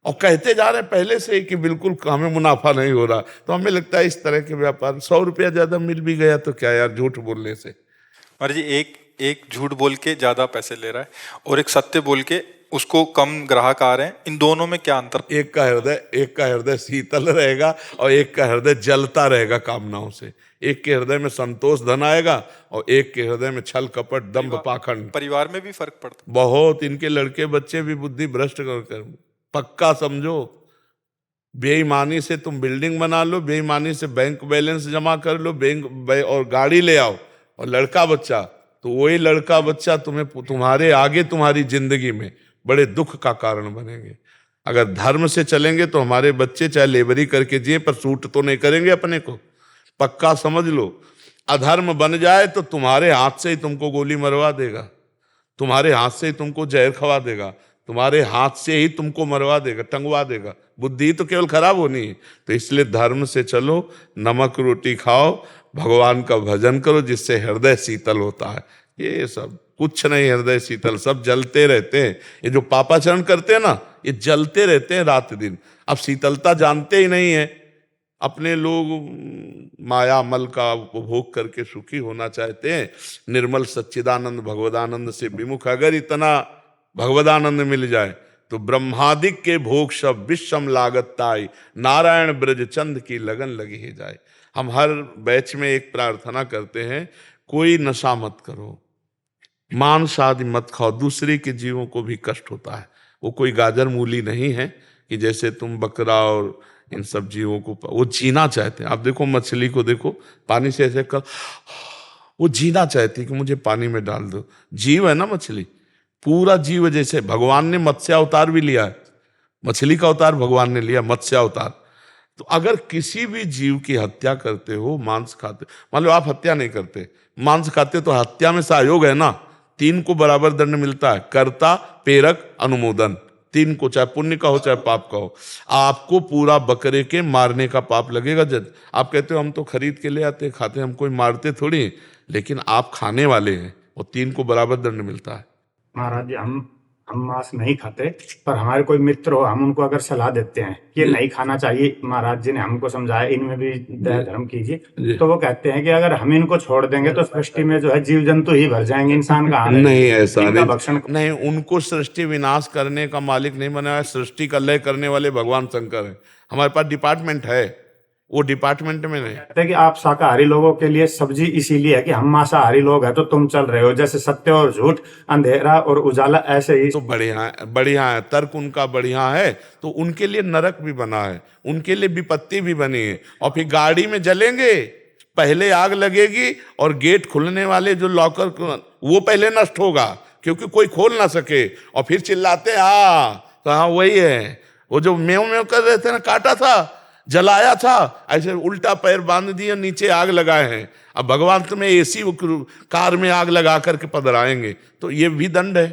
S3: और कहते जा रहे हैं पहले से ही कि बिल्कुल हमें मुनाफा नहीं हो रहा। तो हमें लगता है इस तरह के व्यापार 100 रुपया ज्यादा मिल भी गया तो क्या यार, झूठ बोलने से।
S1: और जी एक झूठ बोल के ज्यादा पैसे ले रहा है और एक सत्य बोल के उसको कम ग्राहक आ रहे हैं, इन दोनों में क्या अंतर?
S3: एक का हृदय शीतल रहेगा और एक का हृदय जलता रहेगा कामनाओं से। एक के हृदय में संतोष धन आएगा और एक के हृदय में छल कपट दंभ पाखंड।
S1: परिवार में भी फर्क पड़ता
S3: बहुत, इनके लड़के बच्चे भी बुद्धि भ्रष्ट कर पक्का समझो। बेईमानी से तुम बिल्डिंग बना लो, बेईमानी से बैंक बैलेंस जमा कर लो, और गाड़ी ले आओ, और लड़का बच्चा, तो वही लड़का बच्चा तुम्हारे आगे तुम्हारी जिंदगी में बड़े दुख का कारण बनेंगे। अगर धर्म से चलेंगे तो हमारे बच्चे चाहे लेबरी करके जिए पर सूट तो नहीं करेंगे अपने को, पक्का समझ लो। अधर्म बन जाए तो तुम्हारे हाथ से ही तुमको गोली मरवा देगा, तुम्हारे हाथ से ही तुमको जहर खवा देगा, तुम्हारे हाथ से ही तुमको मरवा देगा, टंगवा देगा। बुद्धि तो केवल खराब होनी है। तो इसलिए धर्म से चलो, नमक रोटी खाओ, भगवान का भजन करो, जिससे हृदय शीतल होता है। ये सब कुछ नहीं हृदय शीतल, सब जलते रहते हैं। ये जो पापाचरण करते हैं ना, ये जलते रहते हैं रात दिन। अब शीतलता जानते ही नहीं है। अपने लोग माया मल का उपभोग करके सुखी होना चाहते हैं। निर्मल सच्चिदानंद भगवदानंद से विमुख अगर इतना भगवदानंद मिल जाए तो ब्रह्मादिक के भोग सब विषम लागत ताई, नारायण ब्रज चंद की लगन लगी ही जाए। हम हर बैच में एक प्रार्थना करते हैं, कोई नशा मत करो, मांस आदि मत खाओ, दूसरे के जीवों को भी कष्ट होता है। वो कोई गाजर मूली नहीं है कि जैसे तुम बकरा और इन सब जीवों को, वो जीना चाहते हैं। आप देखो मछली को देखो, पानी से ऐसे कर, वो जीना चाहती है कि मुझे पानी में डाल दो। जीव है ना मछली, पूरा जीव। जैसे भगवान ने मत्स्य अवतार भी लिया है, मछली का अवतार भगवान ने लिया, मत्स्य अवतार। तो अगर किसी भी जीव की हत्या करते हो, मांस खाते, मान लो आप हत्या नहीं करते, मांस खाते, तो हत्या में सहयोग है ना, 3 को बराबर दंड मिलता है, कर्ता, प्रेरक, अनुमोदन। 3 को, चाहे पुण्य का हो चाहे पाप का हो। आपको पूरा बकरे के मारने का पाप लगेगा। जब आप कहते हो हम तो खरीद के ले आते खाते, हम कोई मारते थोड़ी, लेकिन आप खाने वाले हैं, और 3 को बराबर दंड मिलता है।
S12: महाराज जी, हम मांस नहीं खाते, पर हमारे कोई मित्र हो, हम उनको अगर सलाह देते हैं कि नहीं खाना चाहिए, महाराज जी ने हमको समझाया, इनमें भी दया धर्म कीजिए, तो वो कहते हैं कि अगर हम इनको छोड़ देंगे तो सृष्टि में जो है जीव जंतु ही भर जाएंगे, इंसान का
S3: नहीं, ऐसा
S12: भक्षण
S3: नहीं। उनको सृष्टि विनाश करने का मालिक नहीं बनाया, सृष्टि का लय करने वाले भगवान शंकर है। हमारे पास डिपार्टमेंट है, वो डिपार्टमेंट में नहीं।
S12: कहते हैं कि आप शाकाहारी लोगों के लिए सब्जी इसीलिए है कि हम मांसाहारी लोग हैं, तो तुम चल रहे हो जैसे सत्य और झूठ, अंधेरा और उजाला, ऐसे ही।
S3: तो बढ़िया है, तर्क उनका बढ़िया है। तो उनके लिए नरक भी बना है, उनके लिए विपत्ति भी बनी है। और फिर गाड़ी में जलेंगे, पहले आग लगेगी और गेट खुलने वाले जो लॉकर वो पहले नष्ट होगा, क्योंकि कोई खोल ना सके। और फिर चिल्लाते हाँ, तो हाँ वही है, वो जो मेव मेव कर रहे थे ना, काटा था, जलाया था, ऐसे उल्टा पैर बांध दिए, नीचे आग लगाए हैं। अब भगवान तुम्हें एसी कार में आग लगा करके पधराएंगे, तो ये भी दंड है।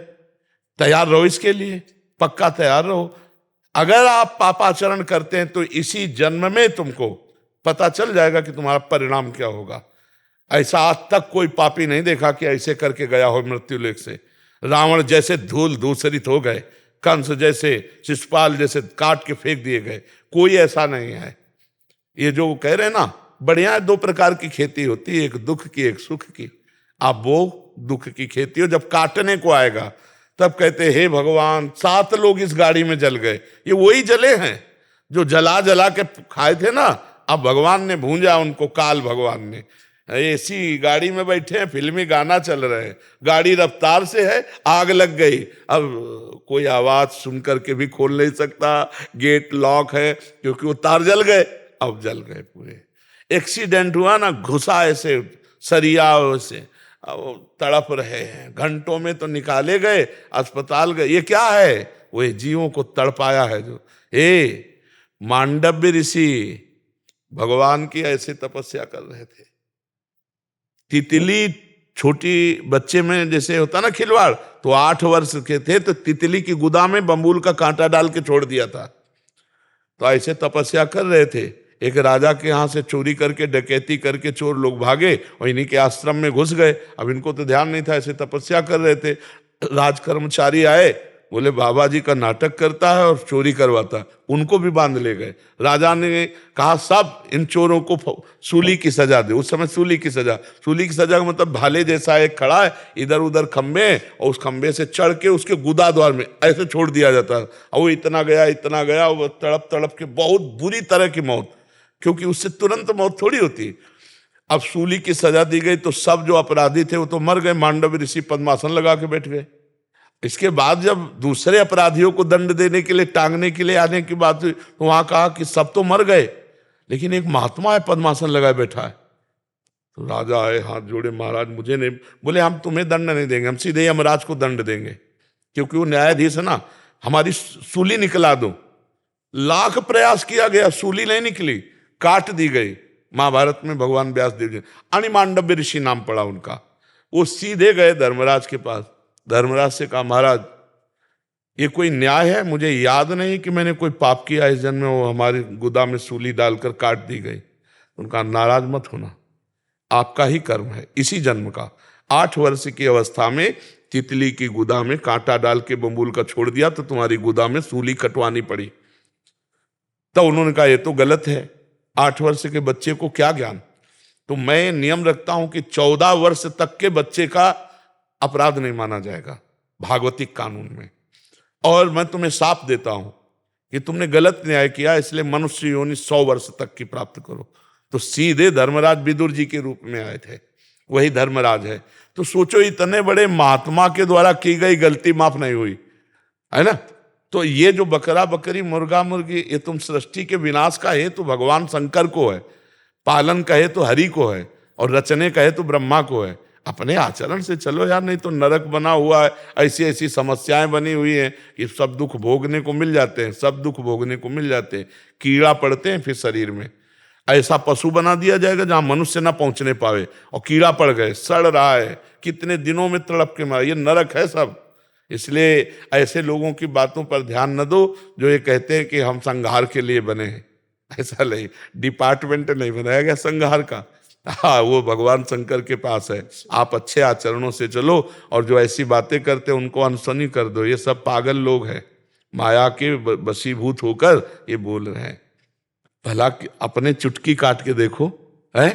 S3: तैयार रहो इसके लिए, पक्का तैयार रहो। अगर आप पापाचरण करते हैं तो इसी जन्म में तुमको पता चल जाएगा कि तुम्हारा परिणाम क्या होगा। ऐसा आज तक कोई पापी नहीं देखा कि ऐसे करके गया हो मृत्यु लेख से। रावण जैसे धूल धूसरित हो गए, कंस जैसे, शिशुपाल जैसे काट के फेंक दिए गए, कोई ऐसा नहीं है। ये जो कह रहे हैं ना, बढ़िया 2 प्रकार की खेती होती है, एक दुख की एक सुख की। आप वो दुख की खेती हो, जब काटने को आएगा तब कहते हे भगवान 7 लोग इस गाड़ी में जल गए। ये वही जले हैं जो जला जला के खाए थे ना, अब भगवान ने भूंजा उनको, काल भगवान ने। ऐसी गाड़ी में बैठे हैं, फिल्मी गाना चल रहे हैं, गाड़ी रफ्तार से है, आग लग गई, अब कोई आवाज सुन करके भी खोल नहीं सकता, गेट लॉक है क्योंकि वो तार जल गए, अब जल गए पूरे। एक्सीडेंट हुआ ना, घुसा ऐसे सरिया से, अब तड़प रहे हैं, घंटों में तो निकाले गए, अस्पताल गए। ये क्या है? वो जीवों को तड़पाया है। जो मांडव्य ऋषि भगवान की ऐसे तपस्या कर रहे थे। तितली छोटी बच्चे में जैसे होता ना खिलवाड़, तो 8 वर्ष के थे तो तितली की गुदा में बम्बूल का कांटा डाल के छोड़ दिया था। तो ऐसे तपस्या कर रहे थे। एक राजा के यहाँ से चोरी करके, डकैती करके चोर लोग भागे और इन्हीं के आश्रम में घुस गए। अब इनको तो ध्यान नहीं था, ऐसे तपस्या कर रहे थे। राज कर्मचारी आए, बोले बाबा जी का नाटक करता है और चोरी करवाता है, उनको भी बांध ले गए। राजा ने कहा सब इन चोरों को सूली की सजा दे। उस समय सूली की सजा का मतलब भाले जैसा एक खड़ा है, इधर उधर खंबे, और उस खंबे से चढ़ के उसके गुदा द्वार में ऐसे छोड़ दिया जाता है। और वो इतना गया, वो तड़प तड़प के बहुत बुरी तरह की मौत, क्योंकि उससे तुरंत मौत थोड़ी होती। अब सूली की सजा दी गई तो सब जो अपराधी थे वो तो मर गए। मांडव्य ऋषि पद्मासन लगा के बैठ गए। इसके बाद जब दूसरे अपराधियों को दंड देने के लिए, टांगने के लिए आने की बात हुई, तो वहां कहा कि सब तो मर गए लेकिन एक महात्मा है पद्मासन लगाए बैठा है। तो राजा आए, हाथ जोड़े, महाराज मुझे नहीं, बोले हम तुम्हें दंड नहीं देंगे, हम सीधे यमराज को दंड देंगे, क्योंकि वो न्यायाधीश है ना, हमारी सूली निकला दो। लाख प्रयास किया गया, सूली नहीं निकली, काट दी गई। महाभारत में भगवान व्यास देव जी, अणिमांडव्य ऋषि नाम पड़ा उनका। वो सीधे गए धर्मराज के पास। धर्मराज से कहा महाराज ये कोई न्याय है? मुझे याद नहीं कि मैंने कोई पाप किया इस जन्म में, वो हमारी गुदा में सूली डालकर काट दी गई। उनका नाराज मत होना, आपका ही कर्म है इसी जन्म का। 8 वर्ष की अवस्था में तितली की गुदा में कांटा डाल के बम्बूल का छोड़ दिया तो तुम्हारी गुदा में सूली कटवानी पड़ी। तो उन्होंने कहा ये तो गलत है, 8 वर्ष के बच्चे को क्या ज्ञान। तो मैं नियम रखता हूं कि 14 वर्ष तक के बच्चे का अपराध नहीं माना जाएगा भागवतिक कानून में। और मैं तुम्हें साफ देता हूं कि तुमने गलत न्याय किया, इसलिए मनुष्य योनि 100 वर्ष तक की प्राप्त करो। तो सीधे धर्मराज विदुर जी के रूप में आए थे, वही धर्मराज है। तो सोचो इतने बड़े महात्मा के द्वारा की गई गलती माफ नहीं हुई, है ना। तो ये जो बकरा बकरी मुर्गा मुर्गी, ये तुम सृष्टि के विनाश का हेतु तो भगवान शंकर को है, पालन कहे तो हरि को है, और रचने कहे तो ब्रह्मा को है। अपने आचरण से चलो यार, नहीं तो नरक बना हुआ है, ऐसी ऐसी समस्याएं बनी हुई हैं कि सब दुख भोगने को मिल जाते हैं, सब दुख भोगने को मिल जाते हैं, कीड़ा पड़ते हैं फिर शरीर में। ऐसा पशु बना दिया जाएगा जहां मनुष्य ना पहुंचने पावे, और कीड़ा पड़ गए, सड़ रहा है, कितने दिनों में तड़प के मारा, ये नरक है सब। इसलिए ऐसे लोगों की बातों पर ध्यान न दो जो ये कहते हैं कि हम संहार के लिए बने हैं। ऐसा नहीं, डिपार्टमेंट नहीं बनाया गया संहार का, हाँ वो भगवान शंकर के पास है। आप अच्छे आचरणों से चलो, और जो ऐसी बातें करते हैं उनको अनसुनी कर दो। ये सब पागल लोग हैं, माया के वशीभूत होकर ये बोल रहे हैं। भला अपने चुटकी काट के देखो है,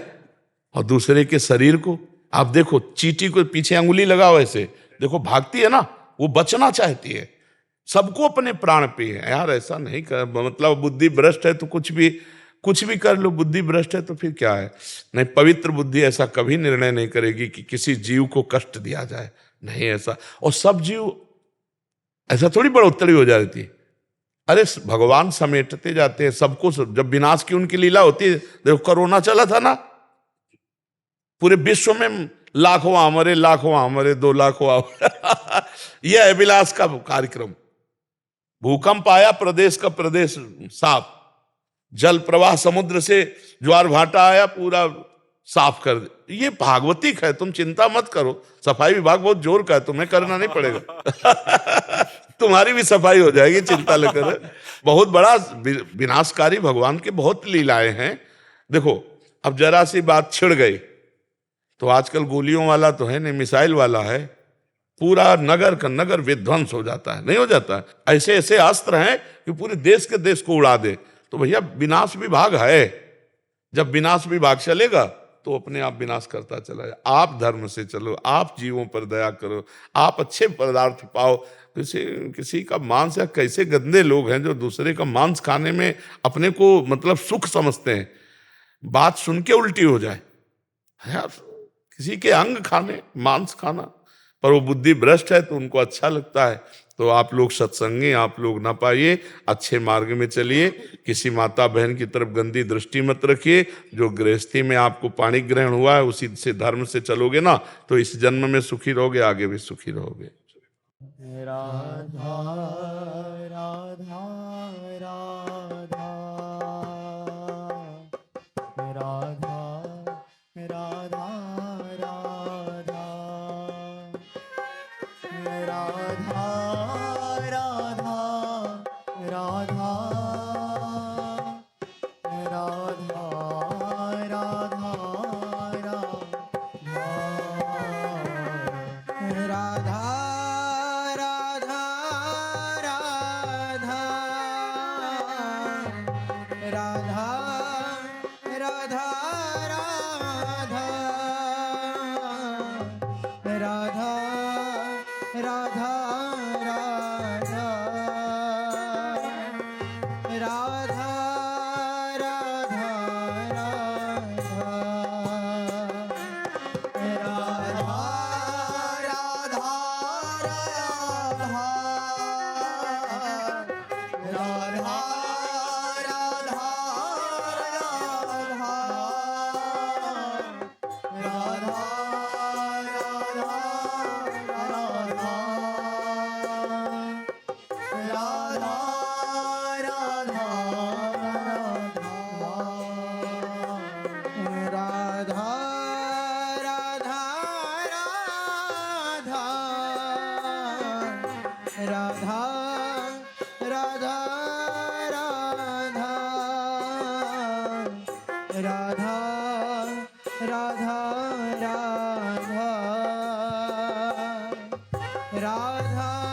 S3: और दूसरे के शरीर को आप देखो, चींटी को पीछे अंगुली लगाओ ऐसे देखो, भागती है ना, वो बचना चाहती है। सबको अपने प्राण पे है यार, ऐसा नहीं कर, मतलब बुद्धि भ्रष्ट है तो कुछ भी कर लो, बुद्धि भ्रष्ट है तो फिर क्या है। नहीं, पवित्र बुद्धि ऐसा कभी निर्णय नहीं करेगी कि किसी जीव को कष्ट दिया जाए, नहीं ऐसा। और सब जीव ऐसा थोड़ी बढ़ोतरी हो जाती है, अरे भगवान समेटते जाते हैं सबको। जब विनाश की उनकी लीला होती है, देखो कोरोना चला था ना, पूरे विश्व में लाखों हमारे 2 लाख हुआ। यह है विलास का कार्यक्रम। भूकंप आया, प्रदेश का प्रदेश साफ, जल प्रवाह समुद्र से ज्वार भाटा आया, पूरा साफ कर दे। ये भागवतिक है, तुम चिंता मत करो। सफाई विभाग बहुत जोर का है, तुम्हें करना नहीं पड़ेगा। तुम्हारी भी सफाई हो जाएगी, चिंता लेकर। बहुत बड़ा विनाशकारी भगवान के बहुत लीलाएं हैं। देखो अब जरा सी बात छिड़ गई तो आजकल गोलियों वाला तो है नहीं, मिसाइल वाला है, पूरा नगर का नगर विध्वंस हो जाता है, नहीं हो जाता है? ऐसे ऐसे अस्त्र हैं कि पूरे देश के देश को उड़ा दे। तो भैया विनाश विभाग है, जब विनाश विभाग चलेगा तो अपने आप विनाश करता चला जाए। आप धर्म से चलो, आप जीवों पर दया करो, आप अच्छे पदार्थ पाओ। किसी का मांस, या कैसे गंदे लोग हैं जो दूसरे का मांस खाने में अपने को मतलब सुख समझते हैं। बात सुन के उल्टी हो जाए यार, किसी के अंग खाने, मांस खाना, पर वो बुद्धि भ्रष्ट है तो उनको अच्छा लगता है। तो आप लोग सत्संगी, आप लोग ना पाइए, अच्छे मार्ग में चलिए, किसी माता बहन की तरफ गंदी दृष्टि मत रखिए। जो गृहस्थी में आपको पाणी ग्रहण हुआ है उसी से धर्म से चलोगे ना तो इस जन्म में सुखी रहोगे, आगे भी सुखी रहोगे।
S5: राधा राधा राधा राधा राधा राधा राधा राधा राधा राधा राधा राधा